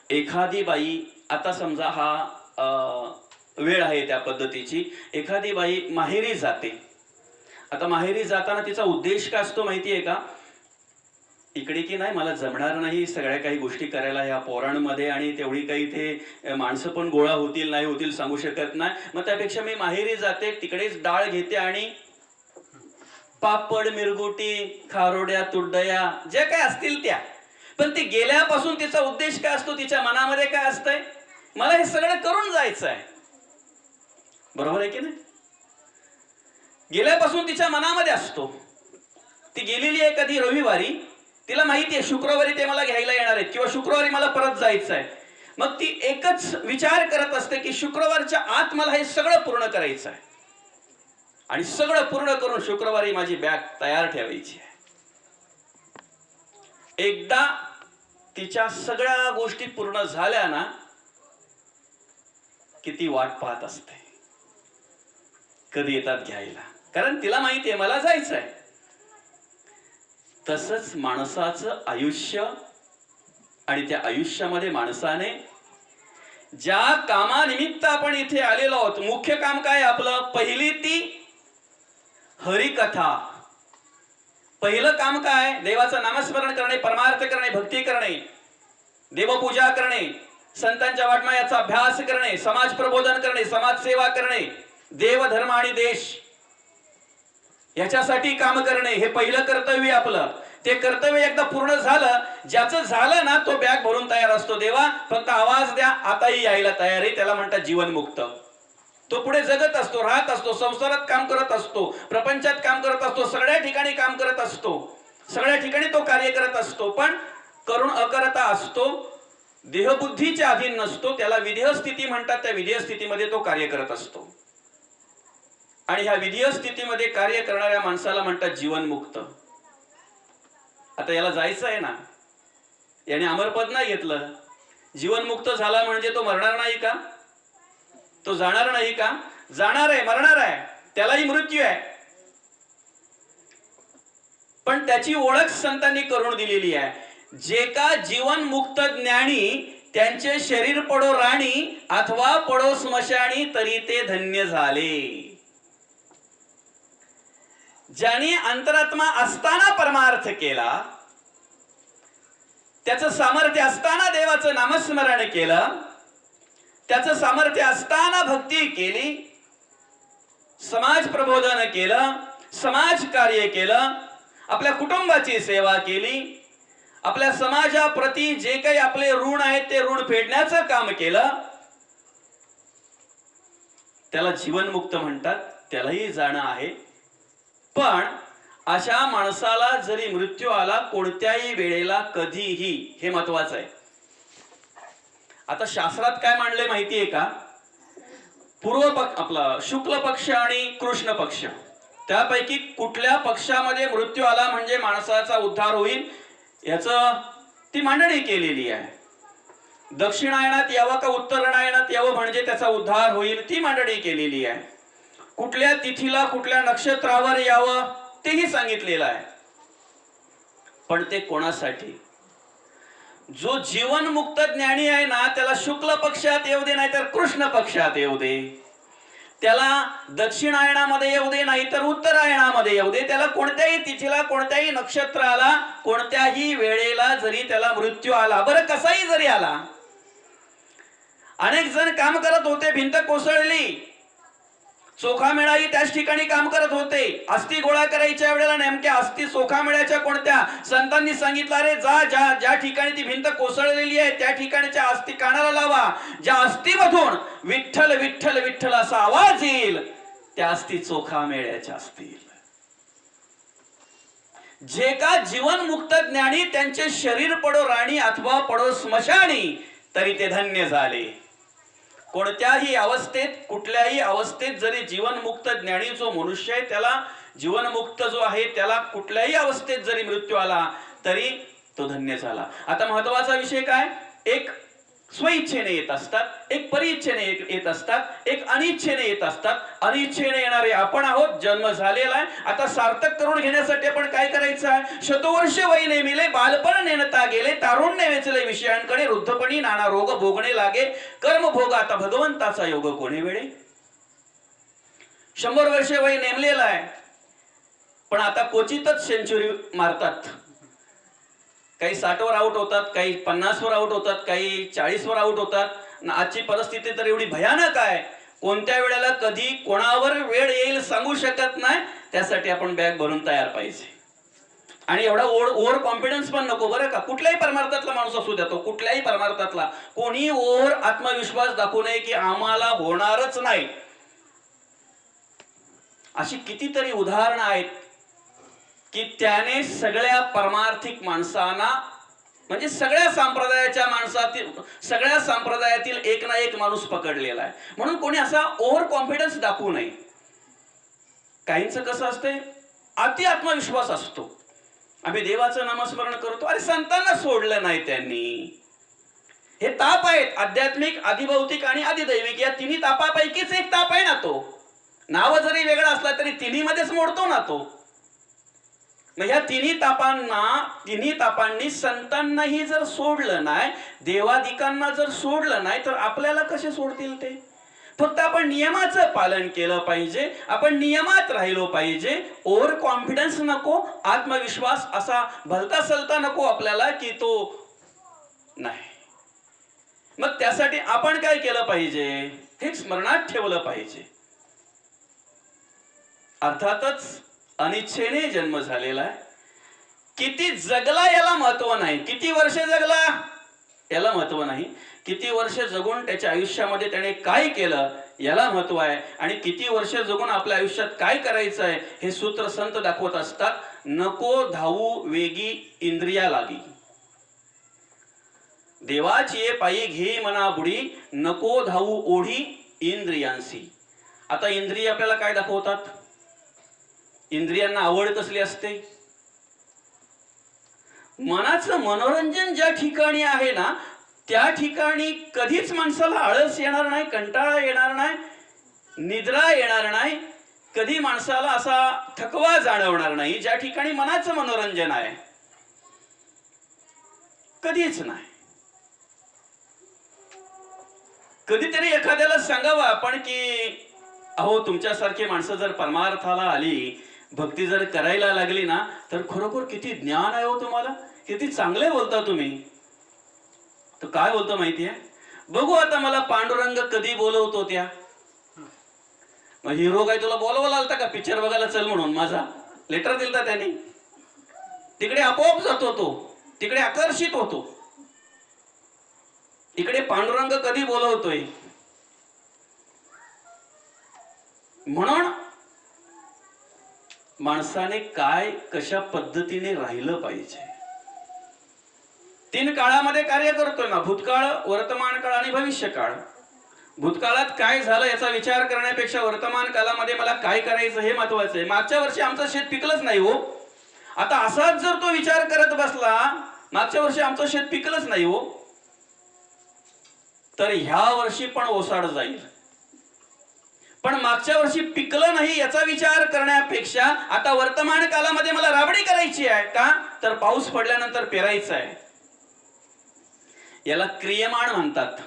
एखादी बाई, आता समजा हा वेळ आहे त्या पद्धतीची, एखादी बाई माहेरी जाते. आता माहेरी जाताना तिचा उद्देश काय असतो माहितीये का? इकडे की नाही, मला जमणार नाही सगळ्या काही गोष्टी करायला या पोरांमध्ये, आणि तेवढी काही ते माणसं पण गोळा होतील नाही होतील सांगू शकत नाही, मग त्यापेक्षा मी माहेरी जाते, तिकडेच डाळ घेते आणि पापड, मिरगुटी, खारोड्या, तुड्डया जे काय असतील त्या. पण ती गेल्यापासून तिचा उद्देश काय असतो? तिच्या मनामध्ये काय असतंय? मला हे सगळं करून जायचं आहे. बरोबर आहे की नाही? गेल्यापासून तिच्या मनामध्ये असतो. ती गेलेली आहे कधी रविवारी, तिला माहिती आहे शुक्रवारी ते मला घ्यायला येणार आहेत किंवा शुक्रवारी मला परत जायचं आहे. मग ती एकच विचार करत असते की शुक्रवारच्या आत मला हे सगळं पूर्ण करायचं आहे, आणि सगळं पूर्ण करून शुक्रवारी माझी बॅग तयार ठेवायची आहे. एकदा तिच्या सगळ्या गोष्टी पूर्ण झाल्या ना की ती वाट पाहत असते कधी येतात घ्यायला, कारण तिला माहिती आहे मला जायचं आहे. तसंच माणसाचं आयुष्य, आणि त्या आयुष्यामध्ये माणसाने ज्या कामानिमित्त आपण इथे आलेलो आहोत, मुख्य काम काय आपलं? पहिली ती हरिकथा. पहिलं काम काय? देवाचं नामस्मरण करणे, परमार्थ करणे, भक्ती करणे, देवपूजा करणे, संतांच्या वाङ्मयाचा अभ्यास करणे, समाज प्रबोधन करणे, समाज सेवा करणे, देव धर्म आणि देश याच्यासाठी काम करणे, हे पहिलं कर्तव्य आपलं. ते कर्तव्य एकदा पूर्ण झालं, ज्याचं झालं ना तो बॅग भरून तयार असतो. देवा फक्त आवाज द्या, आताही यायला तयार आहे. त्याला म्हणतात जीवनमुक्त. तो पुढे जगत असतो, राहत असतो, संसारात काम करत असतो, प्रपंचात काम करत असतो, सगळ्या ठिकाणी काम करत असतो, सगळ्या ठिकाणी तो कार्य करत असतो, पण करुण अकर्ता असतो, देहबुद्धीच्या अधीन नसतो. त्याला विधेय स्थिती म्हणतात. त्या विधेय स्थितीमध्ये तो कार्य करत असतो, आणि ह्या विधेय स्थितीमध्ये कार्य करणाऱ्या माणसाला म्हणतात जीवनमुक्त. आता याला जायचं आहे ना, याने अमरपद नाही घेतलं, जीवनमुक्त झाला म्हणजे तो मरणार नाही का? तो जाणार नाही का? जाणार आहे, मरणार आहे, त्यालाही मृत्यू आहे. पण त्याची ओळख संतांनी करून दिलेली आहे. जे का जीवनमुक्त ज्ञानी, त्यांचे शरीर पडो राणी, अथवा पडो स्मशानी, तरी ते धन्य झाले. ज्याने अंतरात्मा असताना परमार्थ केला, त्याचं सामर्थ्य असताना देवाचं नामस्मरण केलं, त्याचं सामर्थ्य असताना भक्ती केली, समाज प्रबोधन केलं, समाज कार्य केलं, आपल्या कुटुंबाची सेवा केली, आपल्या समाजाप्रती जे काही आपले ऋण आहेत ते ऋण फेडण्याचं काम केलं, त्याला जीवनमुक्त म्हणतात. त्यालाही जाणं आहे. पण अशा माणसाला जरी मृत्यू आला कोणत्याही वेळेला, कधीही, हे महत्वाचं आहे. आता शास्त्रात काय मांडले माहितीये का? पूर्व पक्ष, आपला शुक्ल पक्ष आणि कृष्ण पक्ष, त्यापैकी कुठल्या पक्षामध्ये मृत्यू आला म्हणजे माणसाचा उद्धार होईल याचं ती मांडणी केलेली आहे. दक्षिणायनात यावं का उत्तरायणात यावं म्हणजे त्याचा उद्धार होईल, ती मांडणी केलेली आहे. कुठल्या तिथीला कुठल्या नक्षत्रावर यावं तेही सांगितलेलं आहे. पण ते कोणासाठी? जो जीवनमुक्त ज्ञानी आहे ना, त्याला शुक्ल पक्षात येऊ दे, नाहीतर कृष्ण पक्षात येऊ दे, त्याला दक्षिणायनामध्ये येऊ दे नाही तर उत्तरायणामध्ये येऊ दे, त्याला कोणत्याही तिथीला, कोणत्याही नक्षत्राला, कोणत्याही वेळेला जरी त्याला मृत्यू आला, बरं कसाही जरी आला. अनेक जण काम करत होते, भिंत कोसळली, चोखामेळाही त्याच ठिकाणी काम करत होते. अस्थी गोळा करायच्या वेळेला नेमक्या अस्थी चोखामेळ्याच्या कोणत्या, संतांनी सांगितलं अरे जा ज्या ठिकाणी ती भिंत कोसळलेली आहे त्या ठिकाणच्या अस्थी कानाला लावा. ज्या अस्थीमधून विठ्ठल विठ्ठल विठ्ठल असा आवाज येईल त्या अस्थी चोखामेळ्याच्या असतील. जे का जीवन मुक्त ज्ञानी त्यांचे शरीर पडो राणी अथवा पडो स्मशानी तरी ते धन्य झाले. कोणत्याही अवस्थेत, कुठल्याही अवस्थेत जरी जीवनमुक्त ज्ञानी जो मनुष्य आहे त्याला, जीवनमुक्त जो आहे त्याला कुठल्याही अवस्थेत जरी मृत्यू आला तरी तो धन्य झाला. आता महत्वाचा विषय काय, एक स्वइच्छेने येत असतात, एक परिइच्छेने येत असतात, एक अनिच्छेने येत असतात. अनिच्छेने येणारे आपण आहोत, जन्म झालेला आहे. आता सार्थक करून घेण्यासाठी आपण काय करायचं आहे, शतवर्ष वय नेमिले बालपण नेणता गेले, तारुण्य वेचले विषयांकडे, वृद्धपणी नाना रोग भोगणे लागे, कर्म भोग आता भगवंताचा योग कोणे वेळे. 100 वर्ष वय नेमलेलं आहे, पण आता क्वचितच सेंचुरी मारतात. काही 60 वर आउट होतात, काही 50 वर आउट होतात, काही 40 वर आउट होतात. आजची परिस्थिती तर एवढी भयानक आहे, कोणत्या वेळेला कधी कोणावर वेळ येईल सांगू शकत नाही. त्यासाठी आपण बॅग भरून तयार पाहिजे. आणि एवढा ओव्हर कॉन्फिडन्स पण नको बरं का. कुठल्याही परमार्थातला माणूस असू द्या, तो कुठल्याही परमार्थातला, कोणी ओव्हर आत्मविश्वास दाखवू नये की आम्हाला होणारच नाही. अशी कितीतरी उदाहरणं आहेत की त्याने सगळ्या परमार्थिक माणसांना, म्हणजे सगळ्या संप्रदायातील एक ना एक माणूस पकडलेला आहे. म्हणून कोणी असा ओव्हर कॉन्फिडन्स दाखवू नये. काहींचं कसं असतंय, अति आत्मविश्वास असतो. आम्ही देवाचं नामस्मरण करतो, अरे संतांना सोडलं नाही त्यांनी. हे ताप आहेत, आध्यात्मिक, अधिभौतिक आणि अधिदैविक, या तिन्ही तापापैकीच एक ताप आहे ना तो. नाव जरी वेगळं असला तरी तिन्ही मध्येच मोडतो ना तो. मग ह्या तिन्ही तापांनी संतांनाही जर सोडलं नाही, देवादिकांना जर सोडलं नाही, तर आपल्याला कसे सोडतील ते. फक्त आपण नियमाचं पालन केलं पाहिजे, आपण नियमात राहिलो पाहिजे. ओव्हर कॉन्फिडन्स नको, आत्मविश्वास असा भलता सलता नको आपल्याला की तो नाही. मग त्यासाठी आपण काय केलं पाहिजे हे स्मरणात ठेवलं पाहिजे. अर्थातच अनिच्छेने जन्म झालेला आहे. किती जगला याला महत्व नाही, किती वर्ष जगला याला महत्व नाही, किती वर्ष जगून त्याच्या आयुष्यामध्ये त्याने काय केलं याला महत्व आहे. आणि किती वर्ष जगून आपल्या आयुष्यात काय करायचं आहे हे सूत्र संत दाखवत असतात. नको धावू वेगी इंद्रिया लागी, देवाची पायी घे मना बुडी, नको धावू ओढी इंद्रियांसी. आता इंद्रिय आपल्याला काय दाखवतात, इंद्रियांना आवड कसली असते, मनाचं मनोरंजन ज्या ठिकाणी आहे ना त्या ठिकाणी कधीच माणसाला आळस येणार नाही, कंटाळा येणार नाही, निद्रा येणार नाही, कधी माणसाला असा थकवा जाणवणार नाही. ज्या ठिकाणी मनाचं मनोरंजन आहे कधीच नाही. कधीतरी एखाद्याला सांगावं आपण की अहो तुमच्यासारखी माणसं जर परमार्थाला आली, भक्ती जर करायला लागली ना तर खरोखर किती ज्ञान आहे हो तुम्हाला, किती चांगले बोलता तुम्ही. तर काय बोलतो माहितीये, बघू आता मला पांडुरंग कधी बोलवतो त्या. मग हिरो काय तुला बोलवायला आलता का पिक्चर बघायला चल म्हणून, माझा लेटर दिलता त्याने, तिकडे आपोआप जातो तो, तिकडे आकर्षित होतो. इकडे पांडुरंग कधी बोलवतोय. म्हणून माणसाने काय कशा पद्धतीने राहिलं पाहिजे. 3 काळामध्ये कार्य करतोय ना, भूतकाळ, वर्तमान काळ आणि भविष्य काळ. भूतकाळात काय झालं याचा विचार करण्यापेक्षा वर्तमान काळामध्ये मला काय करायचं हे महत्वाचं आहे. मागच्या वर्षी आमचं शेत पिकलंच नाही हो, आता असाच जर तो विचार करत बसला मागच्या वर्षी आमचं शेत पिकलंच नाही हो, तर ह्या वर्षी पण ओसाड जाईल. पण मागच्या वर्षी पिकलं नाही याचा विचार करण्यापेक्षा आता वर्तमान काळामध्ये मला राबडी करायची आहे का, तर पाऊस पडल्यानंतर पेरायचं आहे. याला क्रियमाण म्हणतात.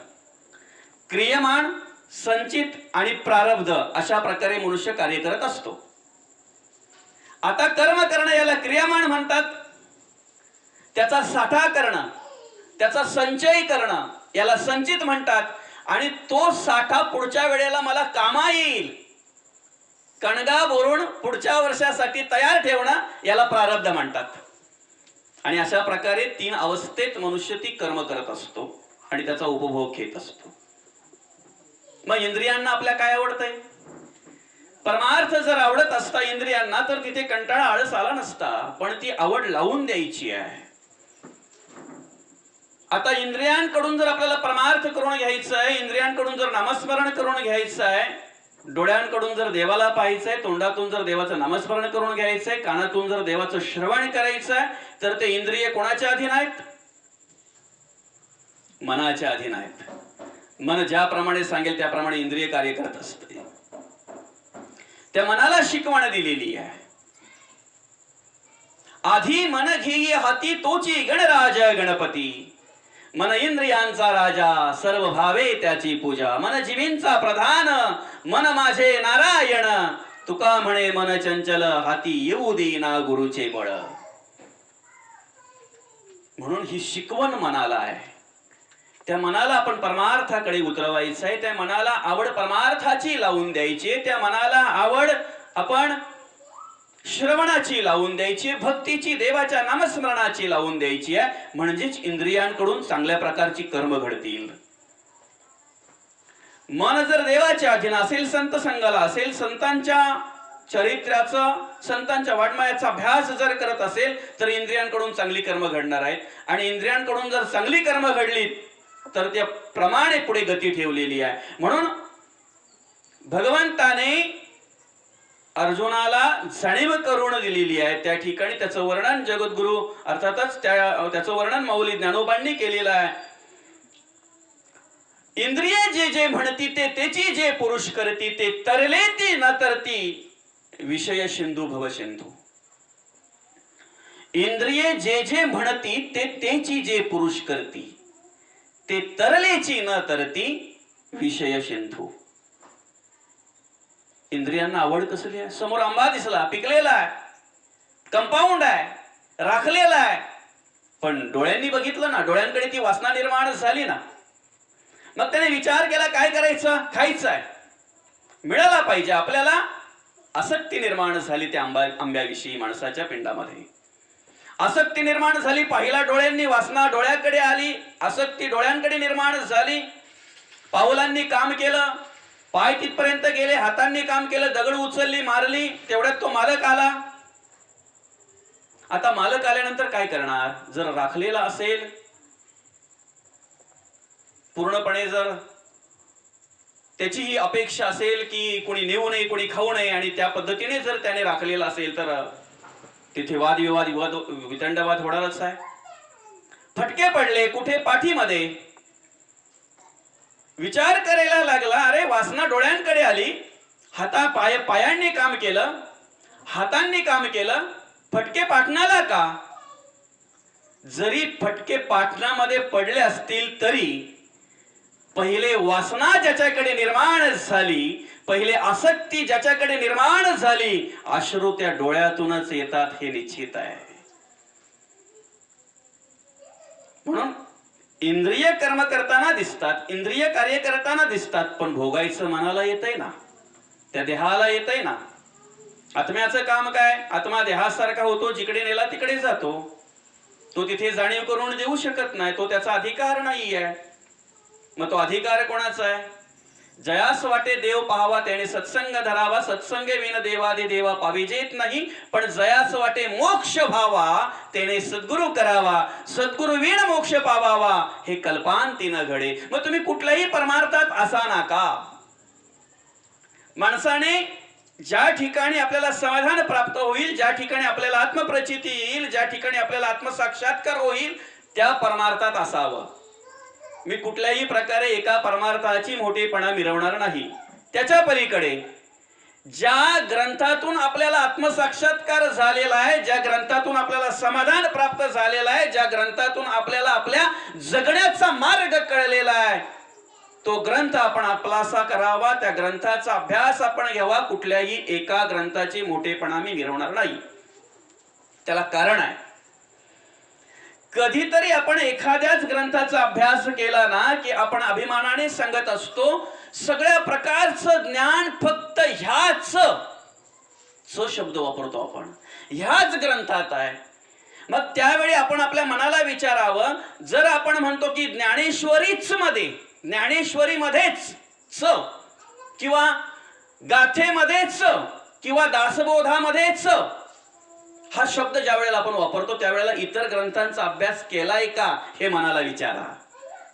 क्रियमाण संचित आणि प्रारब्ध अशा प्रकारे मनुष्य कार्य करत असतो. आता कर्म करणं याला क्रियामान म्हणतात. त्याचा साठा करणं, त्याचा संचय करणं याला संचित म्हणतात. आणि तो साठा पुढच्या वेळेला मला कामा येईल, कणगा भरून पुढच्या वर्षासाठी तयार ठेवणं याला प्रारब्ध म्हणतात. आणि अशा प्रकारे 3 अवस्थेत मनुष्य ती कर्म करत असतो आणि त्याचा उपभोग घेत असतो. मग इंद्रियांना आपल्या काय आवडतंय? परमार्थ जर आवडत असता इंद्रियांना तर तिथे कंटाळा आळस आला नसता. पण ती आवड लावून द्यायची आहे. आता इंद्रियांकडून जर आपल्याला परमार्थ करून घ्यायचं आहे, इंद्रियांकडून जर नामस्मरण करून घ्यायचं आहे, डोळ्यांकडून जर देवाला पाहायचंय, तोंडातून जर देवाचं नामस्मरण करून घ्यायचंय, कानातून जर देवाचं श्रवण करायचंय, तर ते इंद्रिय कोणाच्या अधीन आहेत? मनाच्या अधीन आहेत. मन ज्याप्रमाणे सांगेल त्याप्रमाणे इंद्रिय कार्य करत असते. त्या मनाला शिकवण दिलेली आहे. आधी मन घेई हाती तोची गणराज गणपती. मन इंद्रियांचा राजा सर्व भावे त्याची पूजा. मन जीवींचा प्रधान मन माझे नारायण. तुका म्हणे मन चंचल हाती येऊ देईना गुरुचे बळ. म्हणून ही शिकवण मनाला आहे. त्या मनाला आपण परमार्थाकडे उतरवायचं आहे. त्या मनाला आवड परमार्थाची लावून द्यायची. त्या मनाला आवड आपण श्रवणाची लावून द्यायची, भक्तीची, देवाच्या नामस्मरणाची लावून द्यायची आहे. म्हणजेच इंद्रियांकडून चांगल्या प्रकारची कर्म घडतील. मन जर देवाच्या अधीन असेल, संत संगाला असेल, संतांच्या चरित्राचा, संतांच्या वाङ्मयाचा अभ्यास जर करत असेल तर इंद्रियांकडून चांगली कर्म घडणार आहेत. आणि इंद्रियांकडून जर चांगली कर्म घडली तर त्या प्रमाणे पुढे गती ठेवलेली आहे. म्हणून भगवंताने अर्जुनाला जाणीव करून दिलेली आहे. त्या ठिकाणी त्याचं वर्णन जगद्गुरु अर्थातच त्याचं वर्णन माऊली ज्ञानोबांनी केलेलं आहे. इंद्रिय जे जे म्हणती ते तेची जे पुरुष करती. ते तरले ती न तरती विषय सिंधू भव सिंधू. इंद्रिय जे जे म्हणती ते तेची जे पुरुष करती. ते तरलेची न तरती विषय सिंधू. इंद्रियांना आवड कसली आहे? समोर आंबा दिसला, पिकलेला आहे, कंपाऊंड आहे, राखलेला आहे, पण डोळ्यांनी बघितलं ना, डोळ्यांकडे ती वासना निर्माण झाली ना, मग त्याने विचार केला काय करायचं? खायचं आहे, मिळाला पाहिजे. आपल्याला आसक्ती निर्माण झाली त्या आंब्याविषयी. माणसाच्या पिंडामध्ये आसक्ती निर्माण झाली. पाहिला डोळ्यांनी, वासना डोळ्याकडे आली, आसक्ती डोळ्यांकडे निर्माण झाली. पावलांनी काम केलं, पाय तिथपर्यंत गेले, हातांनी काम केलं, दगड उचलली, मारली, तेवढ्यात तो मालक आला. आता मालक आल्यानंतर काय करणार? जर राखलेला असेल पूर्णपणे, जर त्याची ही अपेक्षा असेल की कोणी नेऊ नये, कोणी खाऊ नये, आणि त्या पद्धतीने जर त्याने राखलेला असेल तर तिथे वादविवाद, वितंडवाद होणारच आहे. फटके पडले कुठे? पाठीमध्ये. विचार करायला लागला, अरे वासना डोळ्यांकडे आली, पायांनी काम केलं, हातांनी काम केलं, फटके पाटणाला का? जरी फटके पाटणामध्ये पडले असतील तरी पहिले वासना ज्याच्याकडे निर्माण झाली, पहिले आसक्ती ज्याच्याकडे निर्माण झाली, अश्रू त्या डोळ्यातूनच येतात हे निश्चित आहे. म्हणून इंद्रिय कर्म करताना दिसतात, इंद्रिय कार्य करताना दिसतात, पण भोगायचं मनाला येतंय ना, त्या देहाला येतंय ना. आत्म्याचं काम काय? आत्मा देहासारखा होतो, जिकडे नेला तिकडे जातो. तो तिथे जाणीव करून देऊ शकत नाही, तो त्याचा अधिकार नाही आहे. मग तो अधिकार कोणाचा आहे? जयास वाटे देव पाहावा त्याने सत्संग धरावा. सत्संग विन देवादि देवा पाविजेत नाही. पण जयास वाटे मोक्ष भावा त्याने सद्गुरु करावा. सद्गुरु विण मोक्ष पावावा हे कल्पांतीन घडे. मग तुम्ही कुठल्याही परमार्थात असा नाका. माणसाने ज्या ठिकाणी आपल्याला समाधान प्राप्त होईल, ज्या ठिकाणी आपल्याला आत्मप्रचिती येईल, ज्या ठिकाणी आपल्याला आत्मसाक्षात्कार होईल, त्या परमार्थात असावं. मी कुठल्याही प्रकारे एका परमार्थाची मोठेपणा मिरवणार नाही. त्याच्या पलीकडे ज्या ग्रंथातून आपल्याला आत्मसाक्षात्कार झालेला आहे, ज्या ग्रंथातून आपल्याला समाधान प्राप्त झालेला आहे, ज्या ग्रंथातून आपल्याला आपल्या जगण्याचा मार्ग कळलेला आहे, तो ग्रंथ आपण आपलासा करावा, त्या ग्रंथाचा अभ्यास आपण घ्यावा. कुठल्याही एका ग्रंथाची मोठेपणा मी मिरवणार नाही. त्याला कारण आहे, कधीतरी आपण एखाद्याच ग्रंथाचा अभ्यास केला ना की आपण अभिमानाने सांगत असतो सगळ्या प्रकारचं ज्ञान फक्त ह्याच शब्द वापरतो आपण, ह्याच ग्रंथात आहे. मग त्यावेळी आपण आपल्या मनाला विचारावं, जर आपण म्हणतो की ज्ञानेश्वरीमध्येच किंवा गाथेमध्येच किंवा दासबोधामध्येच हा शब्द ज्या वेळेला आपण वापरतो त्यावेळेला इतर ग्रंथांचा अभ्यास केलाय का हे मनाला विचारा.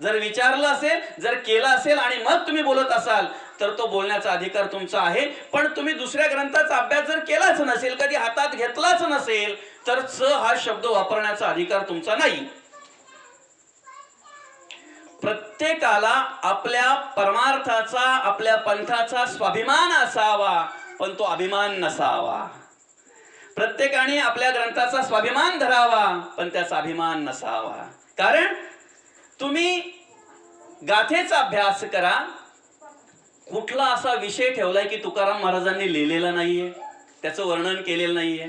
जर विचारलं असेल, जर केला असेल आणि मग तुम्ही बोलत असाल तर तो बोलण्याचा अधिकार तुमचा आहे. पण तुम्ही दुसऱ्या ग्रंथाचा अभ्यास जर केलाच नसेल, कधी हातात घेतलाच नसेल, तर हा शब्द वापरण्याचा अधिकार तुमचा नाही. प्रत्येकाला आपल्या परमार्थाचा, आपल्या पंथाचा स्वाभिमान असावा, पण तो अभिमान नसावा. प्रत्येकाने आपल्या ग्रंथाचा स्वाभिमान धरावा, पण त्याचा अभिमान नसावा. कारण तुम्ही गाथेचा अभ्यास करा, कुठला असा विषय ठेवलाय की तुकाराम महाराजांनी लिहिलेला नाहीये, त्याचं वर्णन केलेलं नाहीये.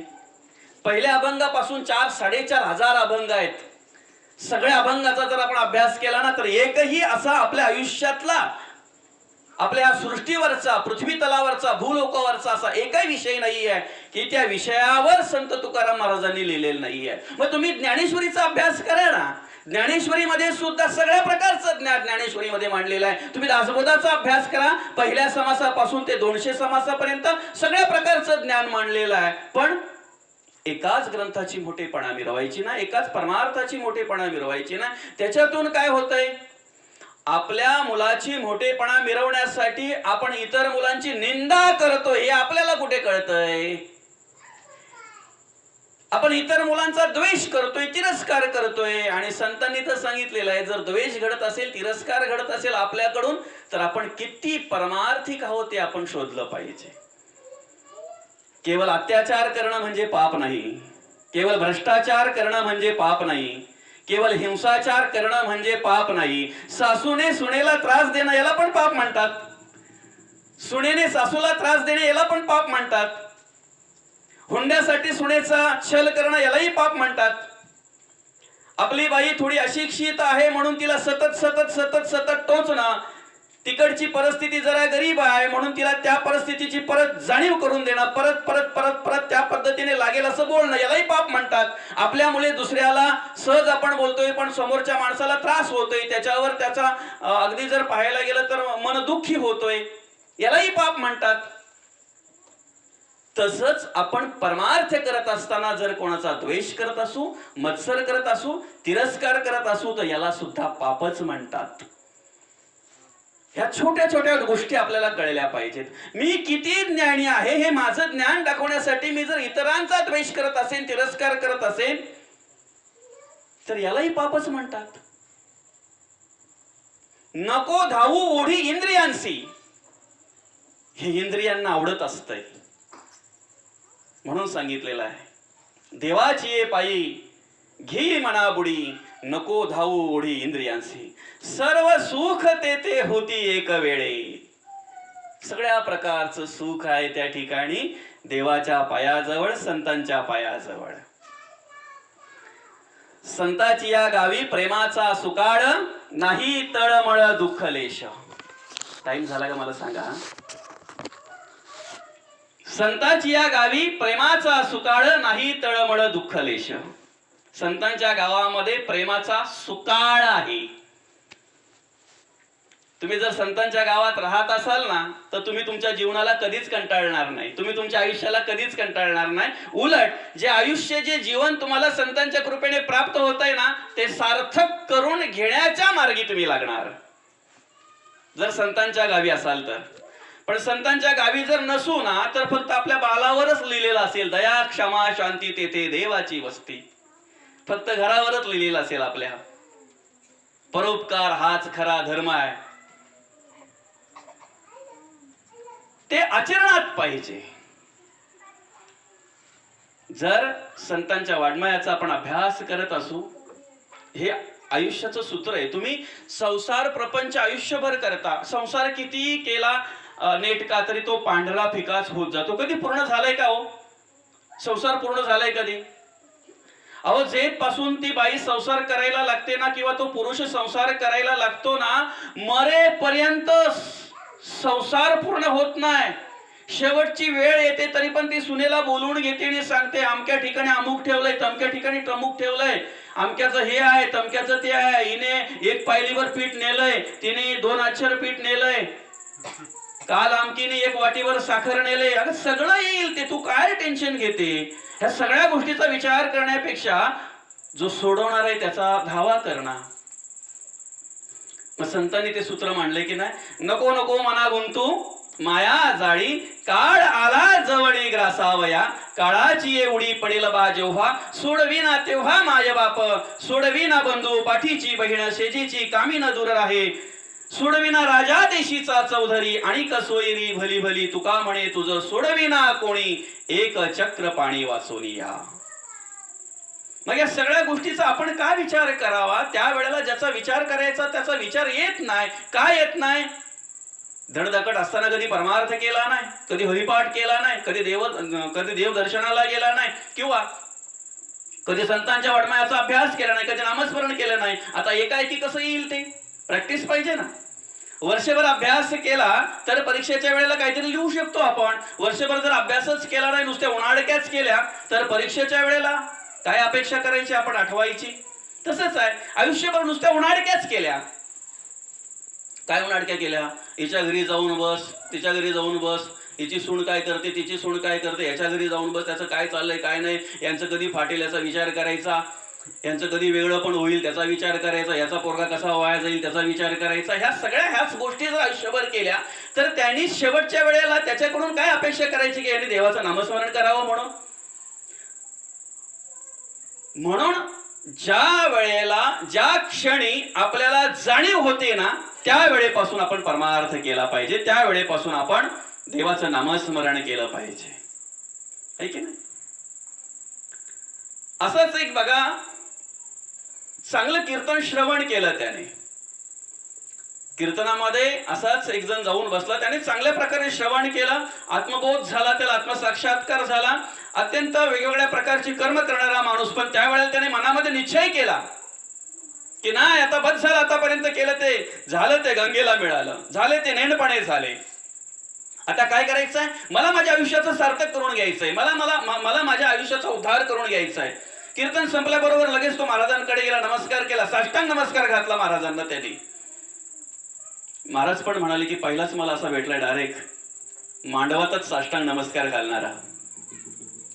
पहिल्या अभंगापासून 4,500 अभंग आहेत. सगळ्या अभंगाचा जर आपण अभ्यास केला ना तर एकही असा आपल्या आयुष्यातला, आपल्या सृष्टीवरचा, पृथ्वी तलावरचा, भूलोकावरचा असा एकही विषय नाहीये की त्या विषयावर संत तुकाराम महाराजांनी लिहिलेलं नाहीये. मग तुम्ही ज्ञानेश्वरीचा अभ्यास करा ना. ज्ञानेश्वरीमध्ये सुद्धा सगळ्या प्रकारचं ज्ञान ज्ञानेश्वरीमध्ये मांडलेलं आहे. तुम्ही दासबोधाचा अभ्यास करा, पहिल्या समासापासून ते 200 समासापर्यंत सगळ्या प्रकारचं ज्ञान मांडलेलं आहे. पण एकाच ग्रंथाची मोठेपणा मिरवायची ना, एकाच परमार्थाची मोठेपणा मिरवायची ना. त्याच्यातून काय होतंय, आपल्या मुलाची मोठेपणा मिरवण्यासाठी आपण इतर मुलांची निंदा करतोय हे आपल्याला कुठे कळतंय. आपण इतर मुलांचा द्वेष करतोय, तिरस्कार करतोय. आणि संतांनी तर सांगितलेलं आहे, जर द्वेष घडत असेल, तिरस्कार घडत असेल आपल्याकडून, तर आपण किती परमार्थिक आहोत ते आपण शोधलं पाहिजे. केवळ अत्याचार करणं म्हणजे पाप नाही, केवळ भ्रष्टाचार करणं म्हणजे पाप नाही, केवळ हिंसाचार करणं म्हणजे पाप नाही. सासूने सुनेला त्रास देणं याला पण पाप म्हणतात. सुनेने सासूला त्रास देणे याला पण पाप म्हणतात. हुंड्यासाठी सुनेचा छल करणं यालाही पाप म्हणतात. आपली बाई थोडी अशिक्षित आहे म्हणून तिला सतत सतत सतत सतत टोचणं, तिकडची परिस्थिती जरा गरीब आहे म्हणून तिला त्या परिस्थितीची परत जाणीव करून देणं, परत परत परत परत त्या पद्धतीने लागेल असं बोलणं यालाही पाप म्हणतात. आपल्यामुळे दुसऱ्याला सहज आपण बोलतोय पण समोरच्या माणसाला त्रास होतोय, त्याच्यावर त्याचा अगदी जर पाहायला गेलं तर मन दुःखी होतोय, यालाही पाप म्हणतात. तसंच आपण परमार्थ करत असताना जर कोणाचा द्वेष करत असू, मत्सर करत असू, तिरस्कार करत असू, तर याला सुद्धा पापच म्हणतात. ह्या छोट्या छोट्या गोष्टी आपल्याला कळल्या पाहिजेत. मी किती ज्ञानी आहे हे माझं ज्ञान दाखवण्यासाठी मी जर इतरांचा द्वेष करत असेल, तिरस्कार करत असेल, तर यालाही पापच म्हणतात. नको धावू ओढी इंद्रियांसी, हे इंद्रियांना आवडत असतंय म्हणून सांगितलेलं आहे. देवाची ये पायी घी मना बुडी, नको धावू ओढी इंद्रियांसी, सर्व सुख तेथे होती एक वेळे. सगळ्या प्रकारचं सुख आहे त्या ठिकाणी देवाच्या पायाजवळ, संतांच्या पायाजवळ. संताची या गावी प्रेमाचा सुकाळ, नाही तळमळ दुःख लेश. टाइम झाला का मला सांगा. संताची या गावी प्रेमाचा सुकाळ, नाही तळमळ दुःख लेश. संतांच्या गावामध्ये प्रेमाचा सुकाळ आहे. तुम्ही जर संतांच्या गावात राहत असाल ना तर तुम्ही तुमच्या जीवनाला कधीच कंटाळणार नाही, तुम्ही तुमच्या आयुष्याला कधीच कंटाळणार नाही. उलट जे आयुष्य, जे जीवन तुम्हाला संतांच्या कृपेने प्राप्त होत आहे ना ते सार्थक करून घेण्याच्या मार्गी तुम्ही लागणार जर संतांच्या गावी असाल तर. पण संतांच्या गावी जर नसू ना तर फक्त आपल्या बालावरच लिहिलेलं असेल, दया क्षमा शांती तेथे देवाची वस्ती. फक्त घरावरच लिहिलेलं असेल आपल्या. परोपकार हाच खरा धर्म आहे, ते आचरणात पाहिजे. जर संतांच्या वाङ्मयाचा आपण अभ्यास करत असू, हे आयुष्याचं सूत्र आहे. तुम्ही संसार प्रपंच आयुष्यभर करता, संसार किती केला नेटका तरी तो पांढरा फिकाच होत जातो. कधी पूर्ण झालाय का हो? संसार पूर्ण झालाय कधी? अहो, जेथ पासून ती बाई संसार करायला लागते ना, किंवा तो पुरुष संसार करायला लागतो ना, मरेपर्यंत संसार पूर्ण होत नाही. शेवटची वेळ येते तरी पण ती सुनेला बोलवून घेते आणि सांगते, अमक्या ठिकाणी अमुक ठेवलंय, तमक्या ठिकाणी तमुक ठेवलंय, अमक्याचं हे आहे, तमक्याचं ते आहे, हिने 1 पायलीवर पीठ नेलंय, तिने 2 अक्षर पीठ नेलंय, काल आमकीने 1 वाटीवर साखर नेले. अगं सगळं येईल ते, तू काय टेन्शन घेते? ह्या सगळ्या गोष्टीचा विचार करण्यापेक्षा जो सोडवणार आहे त्याचा धावा करणार. मग संतांनी ते सूत्र मांडले की नाही, नको नको मना गुंतू माया जाळी, काळ आला जवळी ग्रासावया, काळाची एवढी पडेल बा जेव्हा, सोडविना तेव्हा माय बाप, सोडविना बंधू पाठीची बहीण, शेजीची कामी न दूर राहे, सोडविना राजा देशीचा चौधरी, आणि कसोयरी भली भली, तुका म्हणे तुझं सोडविना कोणी, एक चक्र पाणी वाचोनी या. मग या सगळ्या गोष्टीचा आपण काय विचार करावा? त्या वेळेला ज्याचा विचार करायचा त्याचा विचार येत नाही. काय येत नाही? धडधाकट असताना कधी परमार्थ केला नाही, कधी हरिपाठ केला नाही, कधी देव दर्शनाला गेला नाही, किंवा कधी संतांच्या वाड्मयाचा अभ्यास केला नाही, कधी नामस्मरण केलं नाही. आता एकाएकी कसं येईल ते? प्रॅक्टिस पाहिजे ना. वर्षभर अभ्यास केला तर परीक्षेच्या वेळेला काहीतरी लिहू शकतो आपण. वर्षभर जर अभ्यासच केला नाही, नुसत्या उन्हाळक्याच केल्या, तर परीक्षेच्या वेळेला काय अपेक्षा करायची आपण? आठवायची. तसंच आहे, आयुष्यभर नुसत्या उन्हाळक्याच केल्या. काय उन्हाळक्या केल्या? हिच्या घरी जाऊन बस, तिच्या घरी जाऊन बस, हिची सून काय करते, तिची सून काय करते, याच्या घरी जाऊन बस, त्याचं काय चाललंय काय नाही, यांचं कधी फाटेल याचा विचार करायचा, यांचं कधी वेगळं पण होईल त्याचा विचार करायचा, याचा पोरगा कसा वाया जाईल त्याचा विचार करायचा. ह्याच गोष्टी जर आयुष्यभर केल्या तर त्यांनी शेवटच्या वेळेला त्याच्याकडून काय अपेक्षा करायची की यांनी देवाचं नामस्मरण करावं म्हणून. म्हणून ज्या वेळेला ज्या क्षणी आपल्याला जाणीव होते ना, त्या वेळेपासून आपण परमार्थ केला पाहिजे, त्या वेळेपासून आपण देवाचं नामस्मरण केलं पाहिजे, है की नाही? असंच एक बघा, चांगलं कीर्तन श्रवण केलं त्याने. कीर्तनामध्ये असाच एक जण जाऊन बसला, त्याने चांगल्या प्रकारे श्रवण केलं, आत्मबोध झाला, त्याला आत्मसाक्षात्कार झाला, अत्यंत वेगवेगळ्या प्रकारची कर्म करणारा माणूस. पण त्यावेळेला त्याने मनामध्ये निश्चय केला की नाही, आता बस झालं, आतापर्यंत केलं ते झालं, ते गंगेला मिळालं, झाले ते नेणपणे झाले, आता काय करायचंय? मला माझ्या आयुष्याचं सार्थक करून घ्यायचंय, मला माझ्या आयुष्याचा उद्धार करून घ्यायचा आहे. कीर्तन संपल्याबरोबर लगेच तो महाराजांकडे गेला, नमस्कार केला, साष्टांग नमस्कार घातला महाराजांना त्यांनी. महाराज पण म्हणाले की पहिलाच मला असा भेटला डायरेक्ट मांडवातच साष्टांग नमस्कार घालणारा.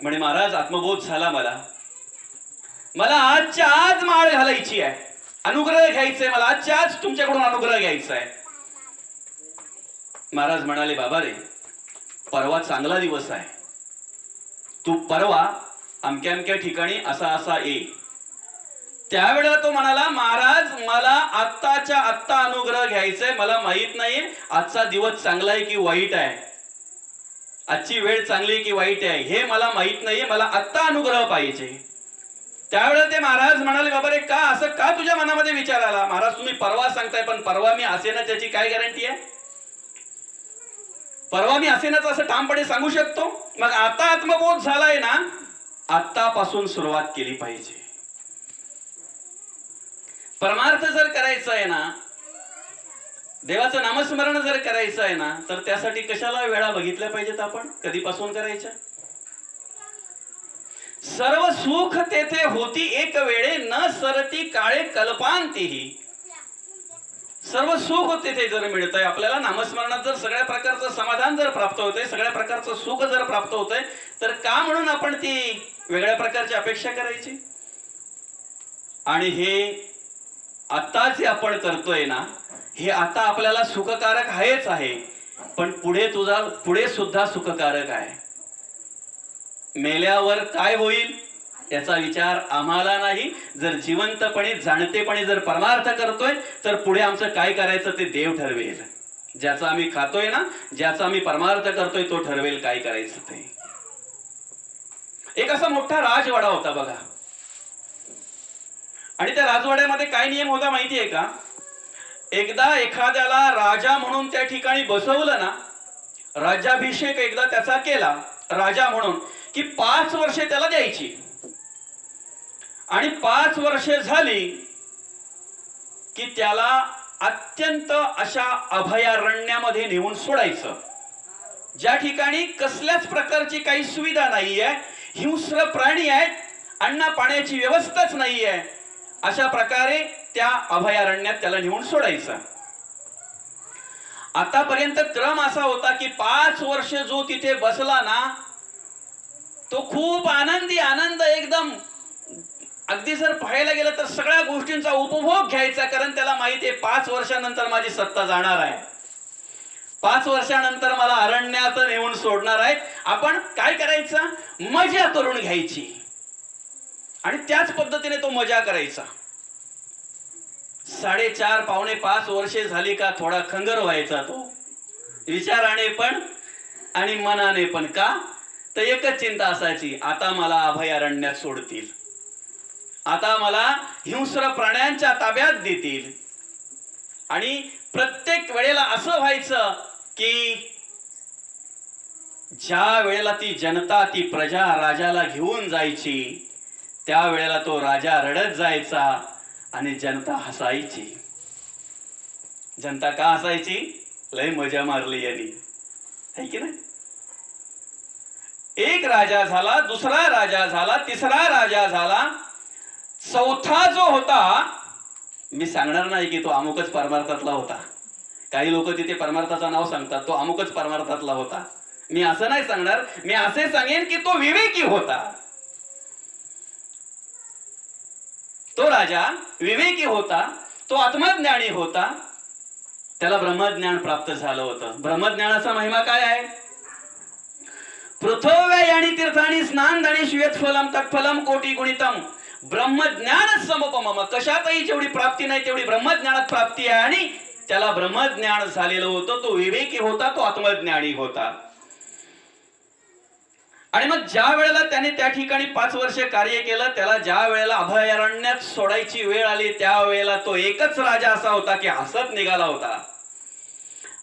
म्हणे महाराज आत्मबोध झाला, मला आजच्या आज माळ घालायची आहे, अनुग्रह घ्यायचाय, मला आजच्या आज तुमच्याकडून अनुग्रह घ्यायचा आहे. महाराज म्हणाले, बाबा रे, परवा चांगला दिवस आहे, तू परवा अमक्या अमक्या ठिकाणी असा असा ये. त्यावेळेला तो म्हणाला, महाराज मला आत्ताच्या आत्ता अनुग्रह घ्यायचाय, मला माहित नाही आजचा दिवस चांगला आहे की वाईट आहे, आजची वेळ चांगली की वाईट आहे हे मला माहित नाहीये, मला आत्ता अनुग्रह पाहिजे. त्यावेळेला ते महाराज म्हणाले, बाबा रे, का असं का तुझ्या मनामध्ये विचार आला? महाराज तुम्ही परवा सांगताय, पण परवा मी असेन त्याची काय गॅरंटी आहे? परवा मी असेनच असं ठामपणे सांगू शकतो? मग आता आत्मबोध झालाय ना, आतापासून सुरुवात केली पाहिजे. परमार्थ जर करायचा आहे ना, देवाचं नामस्मरण जर करायचं आहे ना, तर त्यासाठी कशाला वेळा बघितल्या पाहिजेत आपण? कधीपासून करायच्या? सर्व सुख तेथे होती एक वेळे, न सरती काळे कल्पांतेही. सर्व सुख तेथे जर मिळतंय आपल्याला, नामस्मरणात जर सगळ्या प्रकारचं समाधान जर प्राप्त होतंय, सगळ्या प्रकारचं सुख जर प्राप्त होतंय, तर का म्हणून आपण ती वेगळ्या प्रकारची अपेक्षा करायची? आणि हे आता जे आपण करतोय ना, हे आता आपल्याला सुखकारक आहेच आहे, पण पुढे सुद्धा सुखकारक आहे. मेल्यावर काय होईल याचा विचार आम्हाला नाही. जर जिवंतपणे जाणतेपणे जर परमार्थ करतोय, तर पुढे आमचं काय करायचं ते देव ठरवेल. ज्याचा आम्ही खातोय ना, ज्याचा आम्ही परमार्थ करतोय, तो ठरवेल काय करायचं ते. एक असा मोठा राजवाडा होता बघा, आणि त्या राजवाड्यामध्ये काय नियम होता माहिती आहे का? एकदा एखाद्याला राजा म्हणून त्या ठिकाणी बसवलं ना, राज्याभिषेक एकदा त्याचा केला राजा म्हणून, की 5 वर्षे त्याला द्यायची. आणि 5 वर्षे झाली की त्याला अत्यंत अशा अभयारण्यामध्ये नेऊन सोडायचं, ज्या ठिकाणी कसल्याच प्रकारची काही सुविधा नाहीये, हिंस्र प्राणी आहेत, अन्न पाण्याची व्यवस्थाच नाहीये. अशा प्रकारे त्या अभयारण्यात त्याला नेऊन सोडायचं. आतापर्यंत क्रम असा होता की 5 वर्ष जो तिथे बसला ना, तो खूप आनंदी, आनंद एकदम, अगदी जर पाहायला गेलं तर सगळ्या गोष्टींचा उपभोग घ्यायचा. कारण त्याला माहिती आहे 5 वर्षानंतर माझी सत्ता जाणार आहे, 5 वर्षानंतर मला अरण्यात नेऊन सोडणार आहेत. आपण काय करायचं? मजा करून घ्यायची. आणि त्याच पद्धतीने तो मजा करायचा. 4.5 पावणे 5 वर्षे झाली का थोडा खंगर व्हायचा तो, विचाराने पण आणि मनाने पण. का तर एकच चिंता असायची, आता मला अभयारण्यात सोडतील, आता मला हिंस्र प्राण्यांच्या ताब्यात देतील. आणि प्रत्येक वेळेला असं व्हायचं की ज्या वेळेला ती जनता, ती प्रजा राजाला घेऊन जायची, त्या वेळेला तो राजा रडत जायचा आणि जनता हसायची. जनता का हसायची? लय मजा मारली यांनी, है की नाही? एक राजा झाला, दुसरा राजा झाला, तिसरा राजा झाला, चौथा जो होता, मी सांगणार नाही की तो अमुकच परमार्थातला होता. काही लोक तिथे परमार्थाचं नाव सांगतात, तो अमुकच परमार्थातला होता. मी असं नाही सांगणार, मी असे सांगेन की तो विवेकी होता. तो राजा विवेकी होता, तो आत्मज्ञानी होता, त्याला ब्रह्मज्ञान प्राप्त झालं होतं. ब्रह्मज्ञानाचा महिमा काय आहे? पृथ्व्यायानी तीर्थानी स्नान दानी श्वेत फलम तत्फलम कोटी गुणितम ब्रह्मज्ञान समपमम. कशातही जेवढी प्राप्ती नाही तेवढी ब्रह्मज्ञानात प्राप्ती आहे. आणि त्याला ब्रह्मज्ञान झालेलं होतं, तो विवेकी होता, तो आत्मज्ञानी होता. आणि मग ज्या वेळेला त्याने त्या ठिकाणी 5 वर्षे कार्य केलं, त्याला ज्या वेळेला अभयारण्यात सोडायची वेळ आली, त्या वेळेला तो एकच राजा असा होता की हसत निघाला होता.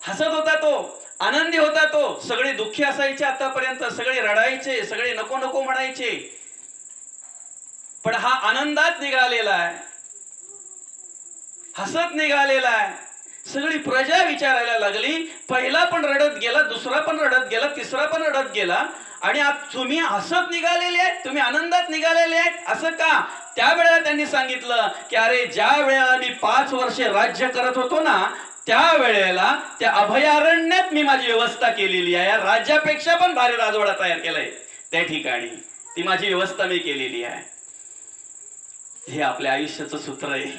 हसत होता तो, आनंदी होता तो. सगळे दुःखी असायचे, आतापर्यंत सगळे रडायचे, सगळे नको नको म्हणायचे, पण हा आनंदात निघालेला आहे, हसत निघालेला आहे. सगळी प्रजा विचारायला लागली, पहिला पण रडत गेला, दुसरा पण रडत गेला, तिसरा पण रडत गेला, आणि आज तुम्ही हसत निघालेले आहेत, तुम्ही आनंदात निघालेले आहेत, असं का? त्यावेळेला त्यांनी सांगितलं की अरे, ज्या वेळेला मी 5 वर्षे राज्य करत होतो ना, त्यावेळेला त्या अभयारण्यात मी माझी व्यवस्था केलेली आहे. राज्यापेक्षा पण भारी राजवाडा तयार केलाय त्या ठिकाणी, ती माझी व्यवस्था मी केलेली आहे. हे आपल्या आयुष्याचं सूत्र आहे.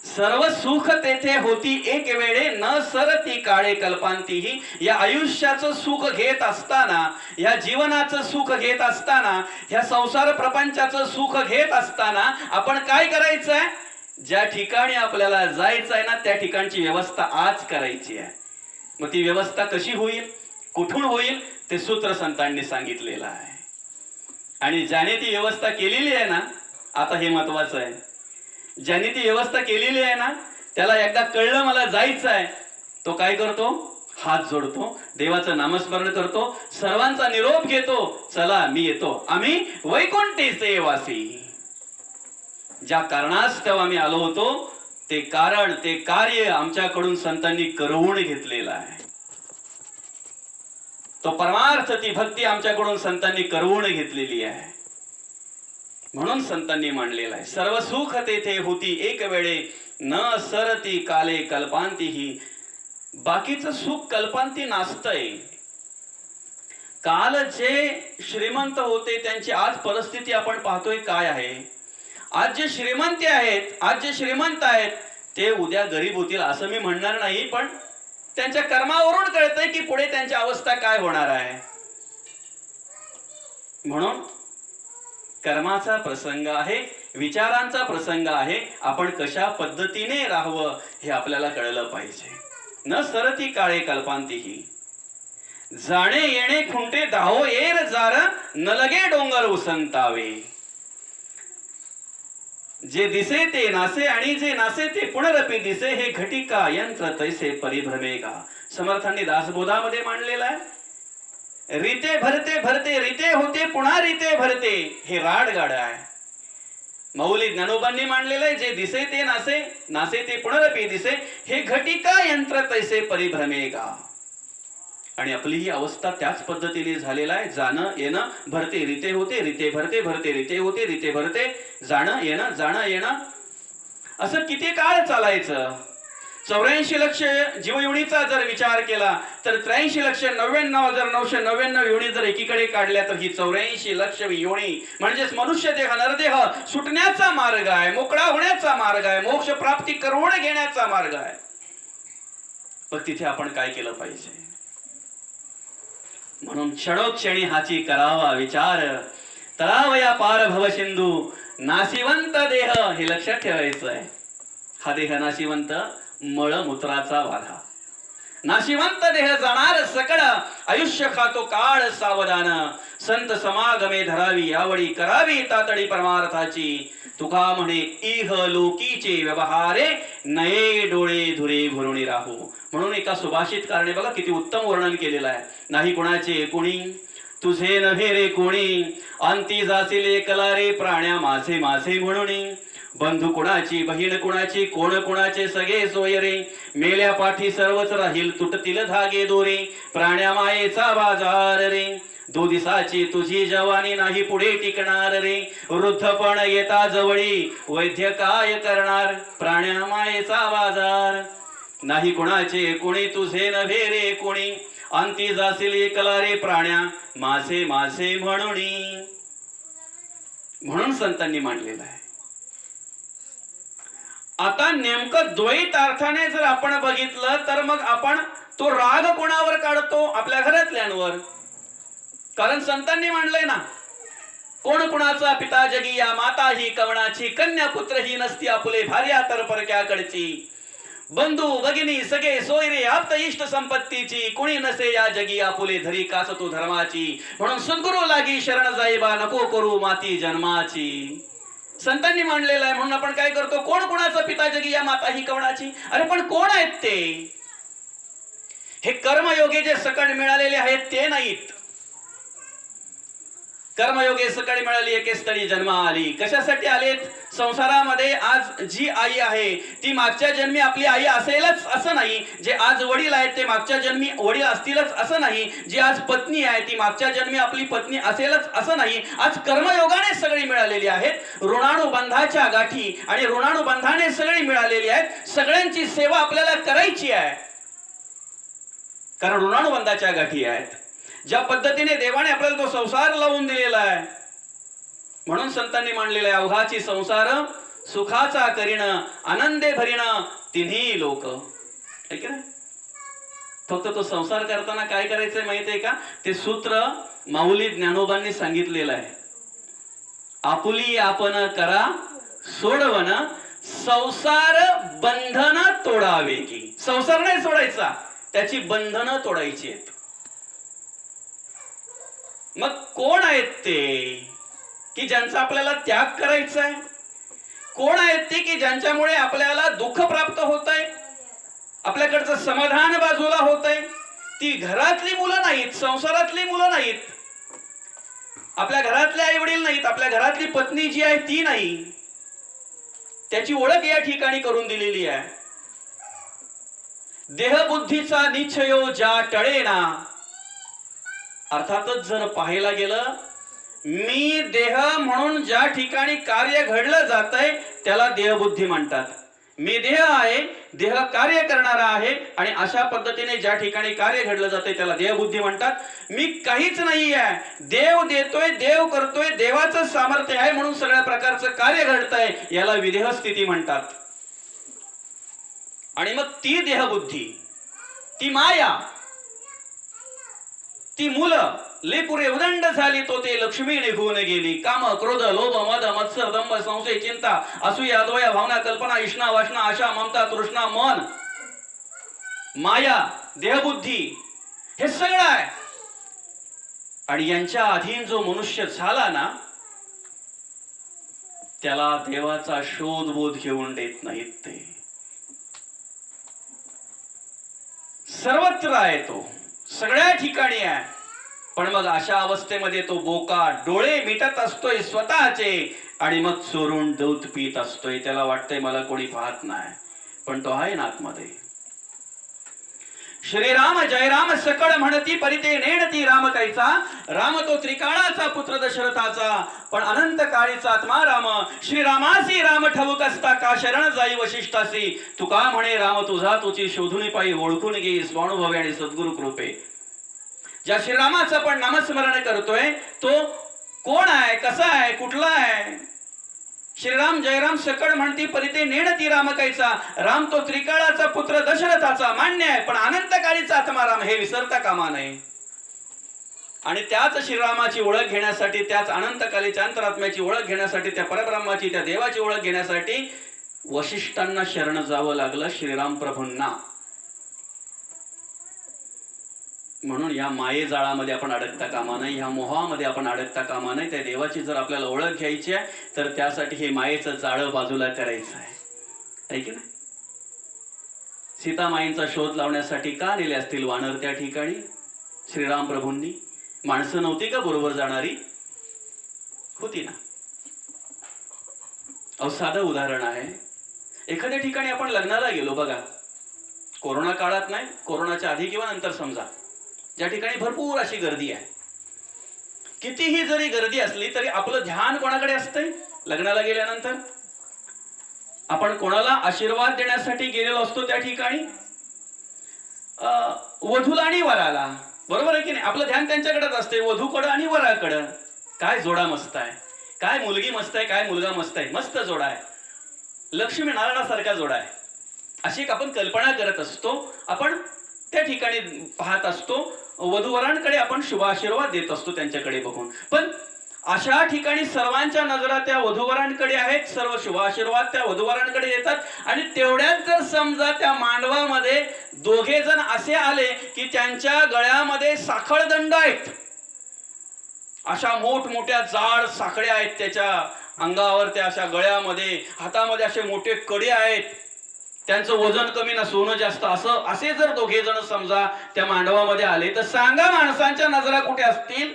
सर्व सुख तेथे होती एक वेळे, न सरती काळे कल्पांतीही. या आयुष्याचं सुख घेत असताना, या जीवनाचं सुख घेत असताना, या संसार प्रपंचाचं सुख घेत असताना आपण काय करायचंय? ज्या ठिकाणी आपल्याला जायचं आहे ना, त्या ठिकाणची व्यवस्था आज करायची आहे. मग ती व्यवस्था कशी होईल, कुठून होईल, ते सूत्र संतांनी सांगितलेलं आहे. आणि ज्याने ती व्यवस्था केलेली आहे ना, आता हे महत्वाचं आहे, ज्याने ती व्यवस्था केलेली आहे ना, त्याला एकदा कळलं मला जायचं आहे, तो काय करतो? हात जोडतो, देवाचं नामस्मरण करतो, सर्वांचा निरोप घेतो, चला मी येतो, आम्ही वैकुंठेचे वासी. ज्या कारणास्तव आम्ही आलो होतो, ते कारण, ते कार्य आमच्याकडून संतांनी करवून घेतलेलं आहे. तो परमार्थ, ती भक्ती आमच्याकडून संतांनी करवून घेतलेली आहे. म्हणून संतांनी मांडलेलं आहे, सर्व सुख तेथे होती एक वेळे, न सरती काले कल्पांतीही. बाकीचं सुख कल्पांती नासतंय. काल जे श्रीमंत होते त्यांची आज परिस्थिती आपण पाहतोय काय आहे. आज जे श्रीमंत आहेत ते उद्या गरीब होतील असं मी म्हणणार नाही, पण त्यांच्या कर्मावरून कळतंय की पुढे त्यांची अवस्था काय होणार आहे. म्हणून कर्माचा प्रसंग आहे, विचारांचा प्रसंग आहे. आपण कशा पद्धतीने राहावं हे आपल्याला कळलं पाहिजे. न सरती काळे कल्पांतीही, जाणे येणे खुंटे दाहो येर जार, न लगे डोंगर उसंतावे. जे दिसे ते नासे आणि जे नासे ते पुनरपी दिसे, हे घटिका यंत्र तैसे परिभ्रमे का. समर्थांनी दासबोधामध्ये मांडलेला आहे. रीते भरते भरते रीते होते पुन्हा रीते भरते, हे राडगाड आहे. माऊली ज्ञानोबांनी मांडलेलं आहे, जे दिसे ते नासे, नासे ते पुनरपी दिसे, हे घटिका यंत्र तैसे परिभ्रमे का. आणि आपली ही अवस्था त्याच पद्धतीने झालेला आहे. जाणं येणं भरते रीते होते, रीते भरते, भरते रीते होते, रीते भरते, जाणं येणं जाणं येणं, असं किती काळ चालायचं. 84 लक्ष जीवयोनीचा जर विचार केला तर 83,99,999 योनी जर एकीकडे काढल्या तर ही 84 लक्ष योनी म्हणजेच मनुष्य देह नरदेह सुटण्याचा मार्ग आहे, मोकळा होण्याचा मार्ग आहे, मोक्ष प्राप्ती करून घेण्याचा मार्ग आहे. पण तिथे आपण काय केलं पाहिजे. म्हणून क्षणोक्षणी हाची करावा विचार, तळावया पार भव सिंधू नाशिवंत देह, हे लक्षात ठेवायचं आहे. हा देह नाशिवंत, मळमूत्राचा वाधा. नाशिवंत देह जाणार सकळ, आयुष्य खातो काळ सावधान. संत समागमे धरावी यावळी करावी तातडी परमार्थाची. तुका म्हणे इह लोकीचे व्यवहारे, नये डोळे धुरे भरुणी राहू. म्हणून एका सुभाषितकाराने बघा किती उत्तम वर्णन केलेलं आहे. नाही कुणाचे कोणी तुझे नव्हे रे कोणी, अंती जातील एकला रे प्राण्या माझे माझे म्हणून. बंधू कुणाची बहीण कुणाची कोण कुणाचे सगळे सोय रे, मेल्या पाठी सर्वच राहील तुटतील धागे दोरे. प्राण्या मायेचा बाजार रे, 2 दिवसाची तुझी जवानी नाही पुढे टिकणार रे. वृद्धपण येता जवळी वैद्य काय करणार, प्राण्या मायेचा बाजार. नाही कुणाचे कोणी तुझे नव्हे रे कोणी, अंती जातील एकला रे प्राण्या माझे माझे म्हणून. म्हणून संतांनी मांडलेलं आहे. आता नेमकं द्वैत अर्थाने जर आपण बघितलं तर मग आपण तो राग कोणावर काढतो, आपल्या घरातल्यांवर. कारण संतांनी मांडलंय ना, कोण कुणाचा पिता जगी या माता ही कवणाची, कन्या पुत्र ही नसती आपुले भार्या तर परक्याकडची. बंधू भगिनी सगळे सोयरे आप्त इष्ट संपत्तीची, कुणी नसे या जगी आपुले धरी कास तो धर्माची. म्हणून सद्गुरू लागी शरण जाईबा नको करू माती जन्माची. संतांनी मांडलेलं आहे. म्हणून आपण काय करतो, कोण कुणाचा पिता जगी या माता ही कवणाची. अरे पण कोण आहेत ते, हे कर्मयोगे जे सकळ मिळालेले आहेत ते नाहीत. कर्मयोगे सकळ मिळाली एके स्थळी जन्म आली. कशासाठी आलेत, संसारामध्ये आज जी आई आहे ती मागच्या जन्मी आपली आई असेलच असं नाही. जे आज वडील आहेत ते मागच्या जन्मी वडील असतीलच असं नाही. जी आज पत्नी आहे ती मागच्या जन्मी आपली पत्नी असेलच असं नाही. आज कर्मयोगाने सगळी मिळालेली आहेत. ऋणानुबंधाच्या गाठी आणि ऋणानुबंधाने सगळी मिळालेली आहेत. सगळ्यांची सेवा आपल्याला करायची आहे, कारण ऋणानुबंधाच्या गाठी आहेत. ज्या पद्धतीने देवाने आपल्याला तो संसार लावून दिलेला आहे, म्हणून संतांनी मांडलेला आहे, अवघाची संसार सुखाचा करीण आनंदे भरीण तिन्ही लोक. फक्त तो संसार करताना काय करायचंय माहितीये का, ते सूत्र माऊली ज्ञानोबांनी सांगितलेलं आहे. आपुली आपण करा सोडवण, संसार बंधन तोडावे की. संसार नाही सोडायचा, त्याची बंधनं तोडायची आहेत. मग कोण आहेत ते की ज्यांचा आपल्याला त्याग करायचा आहे. कोण आहेत ते की ज्यांच्यामुळे आपल्याला दुःख प्राप्त होत आहे, आपल्याकडचं समाधान बाजूला होत आहे. ती घरातली मुलं नाहीत, संसारातली मुलं नाहीत, आपल्या घरातले आई वडील नाहीत, आपल्या घरातली पत्नी जी आहे ती नाही. त्याची ओळख या ठिकाणी करून दिलेली आहे. देहबुद्धीचा निश्चयो ज्या टळेना. अर्थातच जर पाहायला गेलं, मी देह म्हणून ज्या ठिकाणी कार्य घडलं जातंय त्याला देहबुद्धी म्हणतात. मी देह आहे, देह कार्य करणारा आहे, आणि अशा पद्धतीने ज्या ठिकाणी कार्य घडलं जातंय त्याला देहबुद्धी म्हणतात. मी काहीच नाही आहे, देव देतोय, देव करतोय, देवाचं सामर्थ्य आहे म्हणून सगळ्या प्रकारचं कार्य घडतंय, याला विदेह स्थिती म्हणतात. आणि मग ती देहबुद्धी, ती माया, ती मुलं लेपुरे उदंड झाली तो ते लक्ष्मी निघून गेली. काम क्रोध लोभ मद मत्सर दंभ संशय चिंता असूया द्वया भावना कल्पना इष्णा वासना आशा ममता तृष्णा मन माया देहबुद्धी हे सगळं आहे. आणि यांच्या अधीन जो मनुष्य झाला ना, त्याला देवाचा शोध बोध घेऊन देत नाहीत. ते सर्वत्र आहे, तो सगळ्या ठिकाणी आहे. पण मग अशा अवस्थेमध्ये तो बोका डोळे मिटत असतोय स्वतःचे आणि मग चोरून दूध पीत असतोय. त्याला वाटतंय मला कोणी पाहत नाही, पण तो आहे ना आतमध्ये. श्रीराम जय राम सकळ म्हणती परिते नेणती राम कैचा. राम तो त्रिकाळाचा पुत्र दशरथाचा, पण अनंत काळीचा आत्मा राम. श्रीरामासी राम ठाऊक असता का शरण जाई वशिष्ठासी. तुका म्हणे राम तुझा तुझी शोधून पायी ओळखून घे स्वानुभवी आणि सद्गुरु कृपे. ज्या श्रीरामाचं पण नामस्मरण करतोय तो कोण आहे, कसा आहे, कुठला आहे. श्रीराम जयराम सकळ म्हणती परिते नेणती राम कैचा. राम तो त्रिकाळाचा पुत्र दशरथाचा मान्य आहे, पण अनंत काळीचा आत्मा राम हे विसरता कामा नये. आणि त्याच श्रीरामाची ओळख घेण्यासाठी, त्याच अनंतकालीच्या अंतरात्म्याची ओळख घेण्यासाठी, त्या परब्रह्माची त्या देवाची ओळख घेण्यासाठी वशिष्ठांना शरण जावं लागलं श्रीराम प्रभूंना. म्हणून या मायेजाळामध्ये आपण अडकता कामा नये, ह्या मोहामध्ये आपण अडकता कामा नये. त्या देवाची जर आपल्याला ओळख घ्यायची आहे तर त्यासाठी हे मायेचं जाळं बाजूला करायचं आहे की नाही. सीतामाईंचा शोध लावण्यासाठी का नेले असतील वानर त्या ठिकाणी श्रीराम प्रभूंनी? माणसं नव्हती का बरोबर जाणारी? होती ना. अहो साधं उदाहरण आहे. एखाद्या ठिकाणी आपण लग्नाला गेलो बघा, कोरोना काळात नाही, कोरोनाच्या आधी किंवा नंतर समजा, ज्या ठिकाणी भरपूर अशी गर्दी आहे. कितीही जरी गर्दी असली तरी आपलं ध्यान कोणाकडे असतंय? लग्नाला गेल्यानंतर आपण कोणाला आशीर्वाद देण्यासाठी गेलेलो असतो त्या ठिकाणी? वधूला आणि वराला, बरोबर आहे की नाही? आपलं ध्यान त्यांच्याकडेच असते, वधूकडं आणि वराकडं. काय जोडा मस्त आहे, काय मुलगी मस्त आहे, काय मुलगा मस्त आहे, मस्त जोडा आहे, लक्ष्मी नारायणासारखा जोडा आहे, अशी एक आपण कल्पना करत असतो. आपण त्या ठिकाणी पाहत असतो, वधूवरांकडे आपण शुभ आशीर्वाद देत असतो त्यांच्याकडे बघून. पण अशा ठिकाणी सर्वांच्या नजरा त्या वधूवरांकडे आहेत, सर्व शुभ आशीर्वाद त्या वधूवरांकडे येतात. आणि तेवढ्यात जर समजा त्या मांडवामध्ये दोघे जण असे आले की त्यांच्या गळ्यामध्ये साखळदंड आहेत, अशा मोठमोठ्या जाड साखळ्या आहेत त्याच्या अंगावर, त्या अशा गळ्यामध्ये, हातामध्ये असे मोठे कडे आहेत, त्यांचं वजन कमी ना सोनं जास्त, असे जर दोघे जण समजा त्या मांडवामध्ये आले तर सांगा माणसांच्या नजरा कुठे असतील?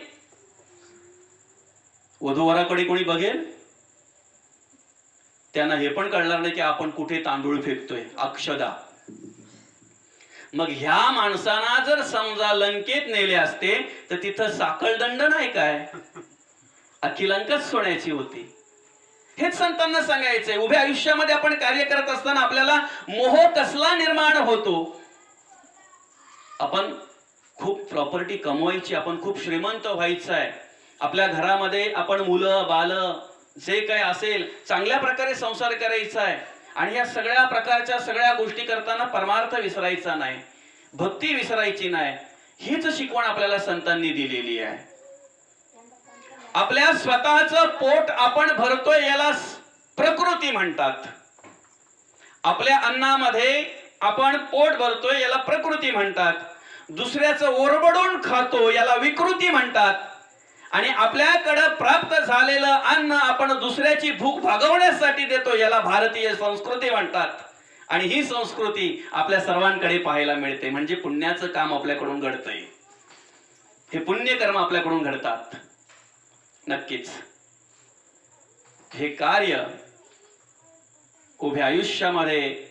वधूवराकडे कोणी बघेल? त्यांना हे पण कळणार नाही की आपण कुठे तांदूळ फेकतोय, अक्षदा. मग ह्या माणसांना जर समजा लंकेत नेले असते तर तिथं साखळदंड नाही काय, अख्खी लंकाच सोन्याची होती. हेच संतांना सांगायचंय. उभ्या आयुष्यामध्ये आपण कार्य करत असताना आपल्याला मोह कसला निर्माण होतो? आपण खूप प्रॉपर्टी कमवायची, आपण खूप श्रीमंत व्हायचं आहे, आपल्या घरामध्ये आपण मुलं बाल जे काही असेल चांगल्या प्रकारे संसार करायचा आहे. आणि या सगळ्या प्रकारच्या सगळ्या गोष्टी करताना परमार्थ विसरायचा नाही, भक्ती विसरायची नाही. हीच शिकवण आपल्याला संतांनी दिलेली आहे. आपल्या स्वतःचं पोट आपण भरतोय याला प्रकृती म्हणतात. आपल्या अन्नामध्ये आपण पोट भरतोय याला प्रकृती म्हणतात. दुसऱ्याचं ओरबडून खातो याला विकृती म्हणतात. आणि आपल्याकडे प्राप्त झालेलं अन्न आपण दुसऱ्याची भूक भागवण्यासाठी देतो याला भारतीय संस्कृती म्हणतात. आणि ही संस्कृती आपल्या सर्वांकडे पाहायला मिळते. म्हणजे पुण्याचं काम आपल्याकडून घडतंय, हे पुण्यकर्म आपल्याकडून घडतात. नक्कीच हे कार्य उभ्या आयुष्यामध्ये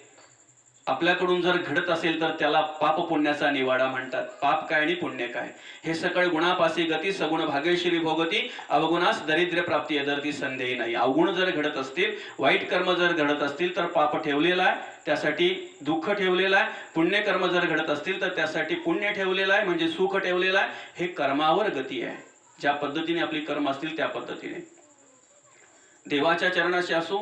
आपल्याकडून जर घडत असेल तर त्याला पाप पुण्याचा निवाडा म्हणतात. पाप काय आणि पुण्य काय? हे सकळ गुणापासी गती सगुण भाग्यश्री भोगती अवगुणास दरिद्र प्राप्ती यदर्ती संदेही नाही. अवगुण जर घडत असतील, वाईट कर्म जर घडत असतील तर पाप ठेवलेला आहे, त्यासाठी दुःख ठेवलेलं आहे. पुण्यकर्म जर घडत असतील तर त्यासाठी पुण्य ठेवलेलं आहे, म्हणजे सुख ठेवलेलं आहे. हे कर्मावर गती आहे. ज्या पद्धतीने आपली कर्म असतील त्या पद्धतीने देवाच्या चरणाशी असो,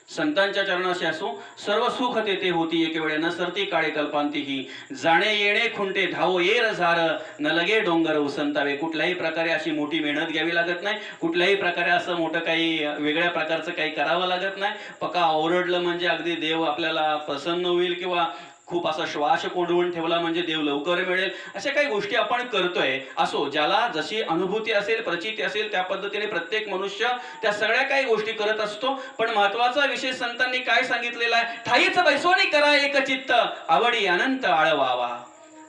संतांच्या चरणाशी असो, सर्व सुख तेथे होती एक वेळे न सरती काळे कल्पांती ही. जाणे येणे खुंटे धावो येर झार न लगे डोंगर उसंतावे. कुठल्याही प्रकारे अशी मोठी मेहनत घ्यावी लागत नाही, कुठल्याही प्रकारे असं मोठं काही वेगळ्या प्रकारचं काही करावं लागत नाही. पक्का ओरडलं म्हणजे अगदी देव आपल्याला प्रसन्न होईल किंवा खूप असा श्वास कोंडवून ठेवला म्हणजे देव लवकर मिळेल, अशा काही गोष्टी आपण करतोय. असो, ज्याला जशी अनुभूती असेल, प्रचिती असेल, त्या पद्धतीने प्रत्येक मनुष्य त्या सगळ्या काही गोष्टी करत असतो. पण महत्वाचा विषय संतांनी काय सांगितलेला आहे, ठाईच बैसोनी करा एक चित्त, आवडी अनंत आळवावा,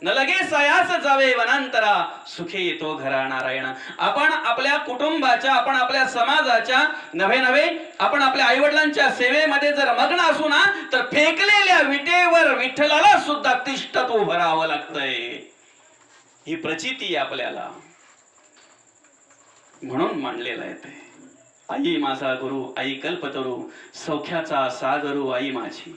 न लगे सयास जावे वनांतरा, सुखे येतो घरा नारायण. आपण आपल्या कुटुंबाच्या, आपण आपल्या समाजाच्या नव्हे आपण आपल्या आईवडिलांच्या सेवेमध्ये जर मग्न असू ना, तर फेकलेल्या विटेवर विठ्ठलाला सुद्धा तिष्ठत उभं राहावं लागतंय. ही प्रचिती आपल्याला म्हणून मांडलेलं आहे ते. आई माझा गुरु, आई कल्पतरू, सौख्याचा सागरू आई माझी.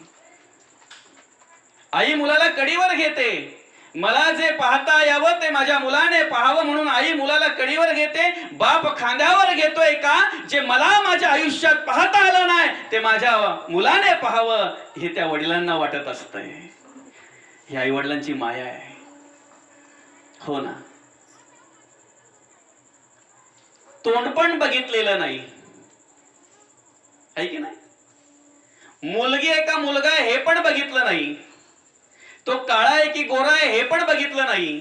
आई मुलाला कडीवर घेते. मला जे पाहता यावं ते माझ्या मुलाने पाहावं म्हणून आई मुलाला कडीवर घेते. बाप खांद्यावर घेतोय का, जे मला माझ्या आयुष्यात पाहता आलं नाही ते माझ्या मुलाने पाहावं, हे त्या वडिलांना वाटत असतंय. ही आई वडिलांची माया आहे. हो ना. तोंड पण बघितलेलं नाही, आहे की नाही. मुलगी आहे का मुलगा आहे हे पण बघितलं नाही. तो काळा आहे की गोरा आहे हे पण बघितलं नाही.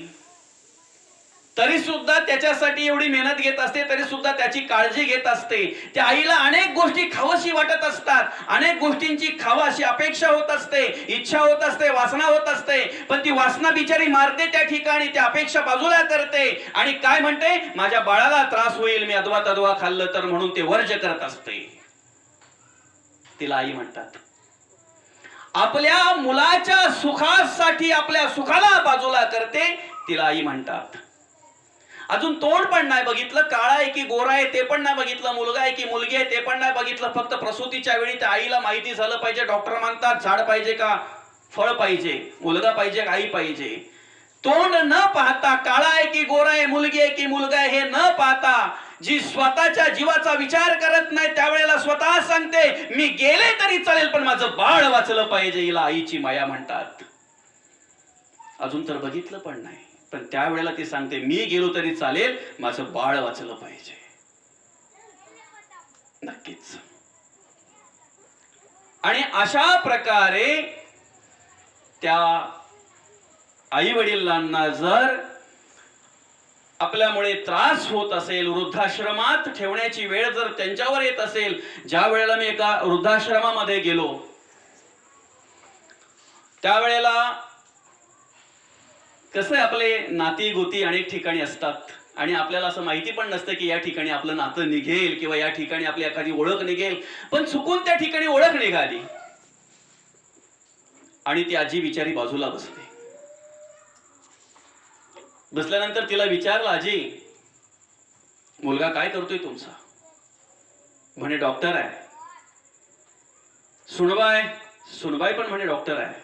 तरी सुद्धा त्याच्यासाठी एवढी मेहनत घेत असते, तरी सुद्धा त्याची काळजी घेत असते. त्या आईला अनेक गोष्टी खावशी वाटत असतात, अनेक गोष्टींची खावा अशी अपेक्षा होत असते, इच्छा होत असते, वासना होत असते. पण ती वासना बिचारी मारते त्या ठिकाणी, त्या अपेक्षा बाजूला करते आणि काय म्हणते, माझ्या बाळाला त्रास होईल मी अदवा तदवा खाल्लं तर, म्हणून ते वर्ज करत असते. तिला आई म्हणतात. आपल्या मुलाच्या सुखासाठी आपल्या सुखाला बाजूला करते, तिला आई म्हणतात. अजून तोंड पण नाही बघितलं, काळा आहे की गोरा आहे ते पण नाही बघितलं, मुलगा आहे की मुलगी आहे ते पण नाही बघितलं. फक्त प्रसूतीच्या वेळी त्या आईला माहिती झालं पाहिजे. डॉक्टर म्हणतात झाड पाहिजे का फळ पाहिजे, मुलगा पाहिजे का आई पाहिजे. तोंड न पाहता, काळा आहे की गोरा आहे, मुलगी आहे की मुलगा आहे हे न पाहता, जी स्वतःच्या जीवाचा विचार करत नाही त्यावेळेला स्वतः सांगते, मी गेले तरी चालेल पण माझं बाळ वाचलं पाहिजे. हिला आईची माया म्हणतात. अजून तर बघितलं पण नाही, पण त्यावेळेला ती सांगते, मी गेलो तरी चालेल, माझं बाळ वाचलं पाहिजे. नक्कीच. आणि अशा प्रकारे त्या आई वडिलांना जर आपल्यामुळे त्रास होत असेल, वृद्धाश्रमात ठेवण्याची वेळ जर त्यांच्यावर येत असेल. ज्या वेळेला मी एका वृद्धाश्रमामध्ये गेलो त्यावेळेला कसं आपले नाती गोती अनेक ठिकाणी असतात आणि आपल्याला असं माहिती पण नसतं की या ठिकाणी आपलं नातं निघेल किंवा या ठिकाणी आपली एखादी ओळख निघेल. पण चुकून त्या ठिकाणी ओळख निघाली आणि ती आजी बिचारी बाजूला बसली. बसल्यानंतर तिला विचारलं, आजी मुलगा काय करतोय तुमचा? म्हणे डॉक्टर आहे. सुनबाई पण म्हणे डॉक्टर आहे.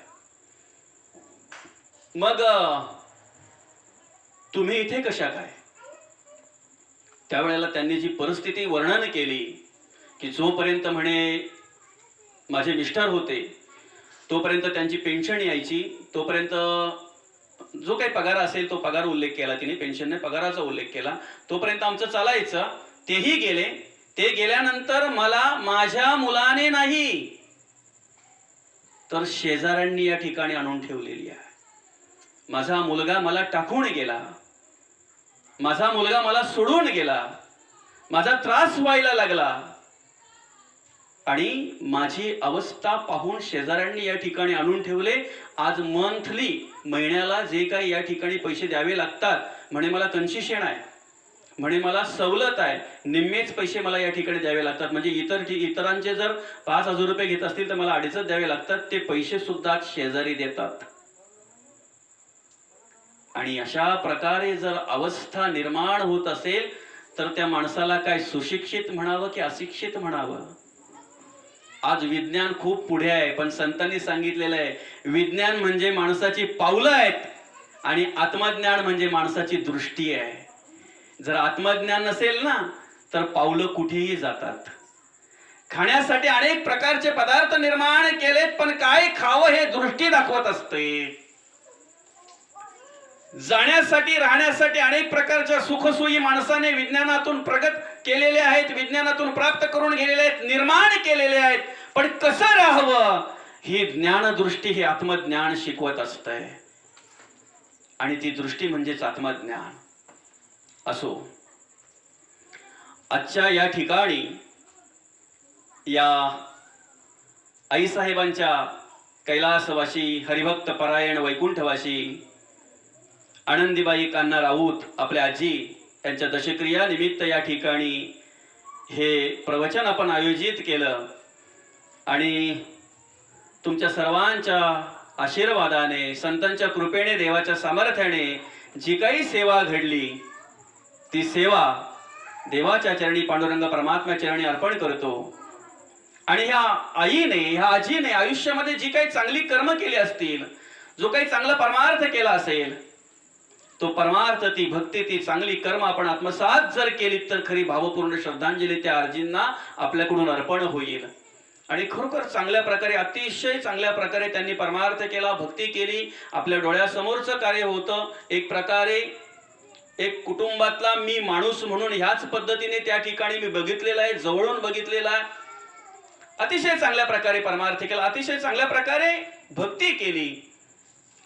मग तुम्ही इथे कशा काय? त्यावेळेला त्यांनी जी परिस्थिती वर्णन केली की जोपर्यंत म्हणे माझे मिस्टर होते तोपर्यंत त्यांची पेन्शन यायची, तोपर्यंत जो काही पगार असेल तो पगार उल्लेख केला तिने, पेन्शनने पगाराचा उल्लेख केला, तोपर्यंत आमचं चालायचं. तेही गेले. ते गेल्यानंतर मला माझ्या मुलाने नाही तर शेजाऱ्यांनी या ठिकाणी आणून ठेवलेली आहे. माझा मुलगा मला टाकून गेला, माझा मुलगा मला सोडून गेला, माझा त्रास व्हायला लागला आणि माझी अवस्था पाहून शेजाऱ्यांनी या ठिकाणी आणून ठेवले. आज मंथली महिन्याला जे काही या ठिकाणी पैसे द्यावे लागतात, म्हणे मला कन्सेशन आहे, म्हणे मला सवलत आहे, निम्मेच पैसे मला या ठिकाणी द्यावे लागतात. म्हणजे इतरांचे जर 5,000 रुपये घेत असतील तर मला 2.5 द्यावे लागतात. ते पैसे सुद्धा शेजारी देतात. आणि अशा प्रकारे जर अवस्था निर्माण होत असेल तर त्या माणसाला काय सुशिक्षित म्हणावं की अशिक्षित म्हणावं? आज विज्ञान खूप पुढे आहे, पण संतांनी सांगितलेलं आहे विज्ञान म्हणजे माणसाची पावलं आहेत आणि आत्मज्ञान म्हणजे माणसाची दृष्टी आहे. जर आत्मज्ञान नसेल ना तर पावलं कुठेही जातात. खाण्यासाठी अनेक प्रकारचे पदार्थ निर्माण केलेत, पण काय खावं हे दृष्टी दाखवत असते. जाण्यासाठी राहण्यासाठी अनेक प्रकारच्या सुखसोयी माणसाने विज्ञानातून प्रगत केलेले आहेत, विज्ञानातून प्राप्त करून गेलेले आहेत, निर्माण केलेले आहेत. पण कसं राहावं ही ज्ञानदृष्टी हे आत्मज्ञान शिकवत असतंय आणि ती दृष्टी म्हणजेच आत्मज्ञान. असो, आजच्या या ठिकाणी या आईसाहेबांच्या कैलासवासी हरिभक्त परायण वैकुंठवासी आनंदीबाई कान्हा राऊत आपल्या आजी यांच्या दशक्रिया निमित्त या ठिकाणी हे प्रवचन आपण आयोजित केलं आणि तुमच्या सर्वांच्या आशीर्वादाने, संतांच्या कृपेने, देवाच्या सामर्थ्याने जी काही सेवा घडली ती सेवा देवाच्या चरणी, पांडुरंग परमात्म्या चरणी अर्पण करतो. आणि ह्या आईने, ह्या आजीने आयुष्यामध्ये जी काही चांगली कर्म केली असतील, जो काही चांगला परमार्थ केला असेल, तो परमार्थ, ती भक्ती, ती चांगली कर्म आपण आत्मसात जर केली तर खरी भावपूर्ण श्रद्धांजली त्या आजींना आपल्याकडून अर्पण होईल. आणि खरोखर चांगल्या प्रकारे, अतिशय चांगल्या प्रकारे त्यांनी परमार्थ केला, भक्ती केली. आपल्या डोळ्यासमोरचं कार्य होतं. एक प्रकारे एक कुटुंबातला मी माणूस म्हणून ह्याच पद्धतीने त्या ठिकाणी मी बघितलेला आहे, जवळून बघितलेला आहे. अतिशय चांगल्या प्रकारे परमार्थ केला, अतिशय चांगल्या प्रकारे भक्ती केली.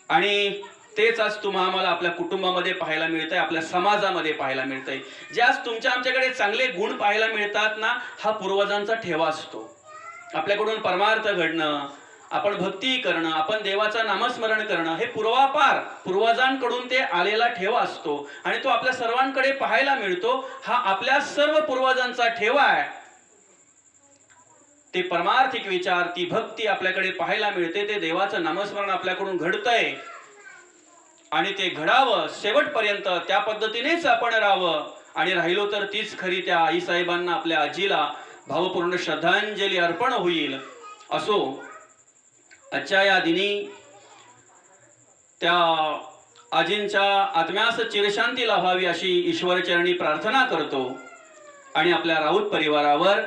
आणि तेच आज तुम्हाला आम्हाला आपल्या कुटुंबामध्ये पाहायला मिळतंय, आपल्या समाजामध्ये पाहायला मिळतंय. जे आज तुमच्या आमच्याकडे चांगले गुण पाहायला मिळतात ना, हा पूर्वजांचा ठेवा असतो. आपल्याकडून परमार्थ घडणं, आपण भक्ती करणं, आपण देवाचं नामस्मरण करणं, हे पूर्वजांकडून ते आलेला ठेवा असतो आणि तो आपल्या सर्वांकडे पाहायला मिळतो. हा आपल्या सर्व पूर्वजांचा ठेवा आहे. ते परमार्थिक विचार, ती भक्ती आपल्याकडे पाहायला मिळते. ते देवाचं नामस्मरण आपल्याकडून घडतंय आणि ते घडावं शेवटपर्यंत त्या पद्धतीनेच आपण राहावं. आणि राहिलो तर तीच खरी त्या आईसाहेबांना, आपल्या आजीला भावपूर्ण श्रद्धांजली अर्पण होईल. असो, आजच्या या दिनी त्या आजींच्या आत्म्यास चिरशांती लाभावी अशी ईश्वरचरणी प्रार्थना करतो. आणि आपल्या राऊत परिवारावर,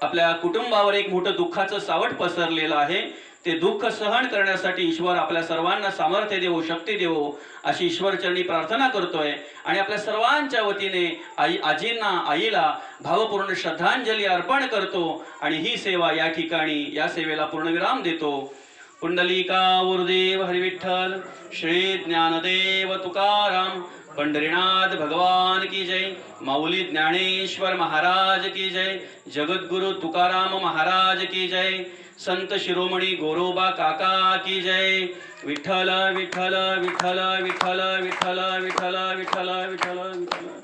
आपल्या कुटुंबावर एक मोठं दुःखाचं सावट पसरलेलं आहे. ते दुःख सहन करण्यासाठी ईश्वर आपल्या सर्वांना सामर्थ्य देवो, शक्ती देवो अशी ईश्वरचरणी प्रार्थना करतोय. आणि आपल्या सर्वांच्या वतीने आजींना, आईला भावपूर्ण श्रद्धांजली अर्पण करतो. आणि ही सेवा या ठिकाणी, या सेवेला पूर्णविराम देतो. पुंडलिका गुरुदेव हरिविठ्ठल, श्री ज्ञानदेव तुकाराम, पंढरीनाथ भगवान की जय, माऊली ज्ञानेश्वर महाराज की जय, जगद्गुरु तुकाराम महाराज की जय, संत शिरोमणी गोरोबा काका की जय. विठ्ठल विठ्ठल विठ्ठल विठ्ठल विठ्ठल विठ्ठल विठ्ठल विठ्ठल विठ्ठल.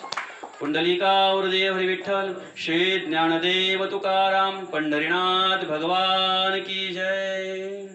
पुंडलिका गुरुदेव हरि विठ्ठल, श्री ज्ञानदेव तुकाराम, पंढरीनाथ भगवान की जय.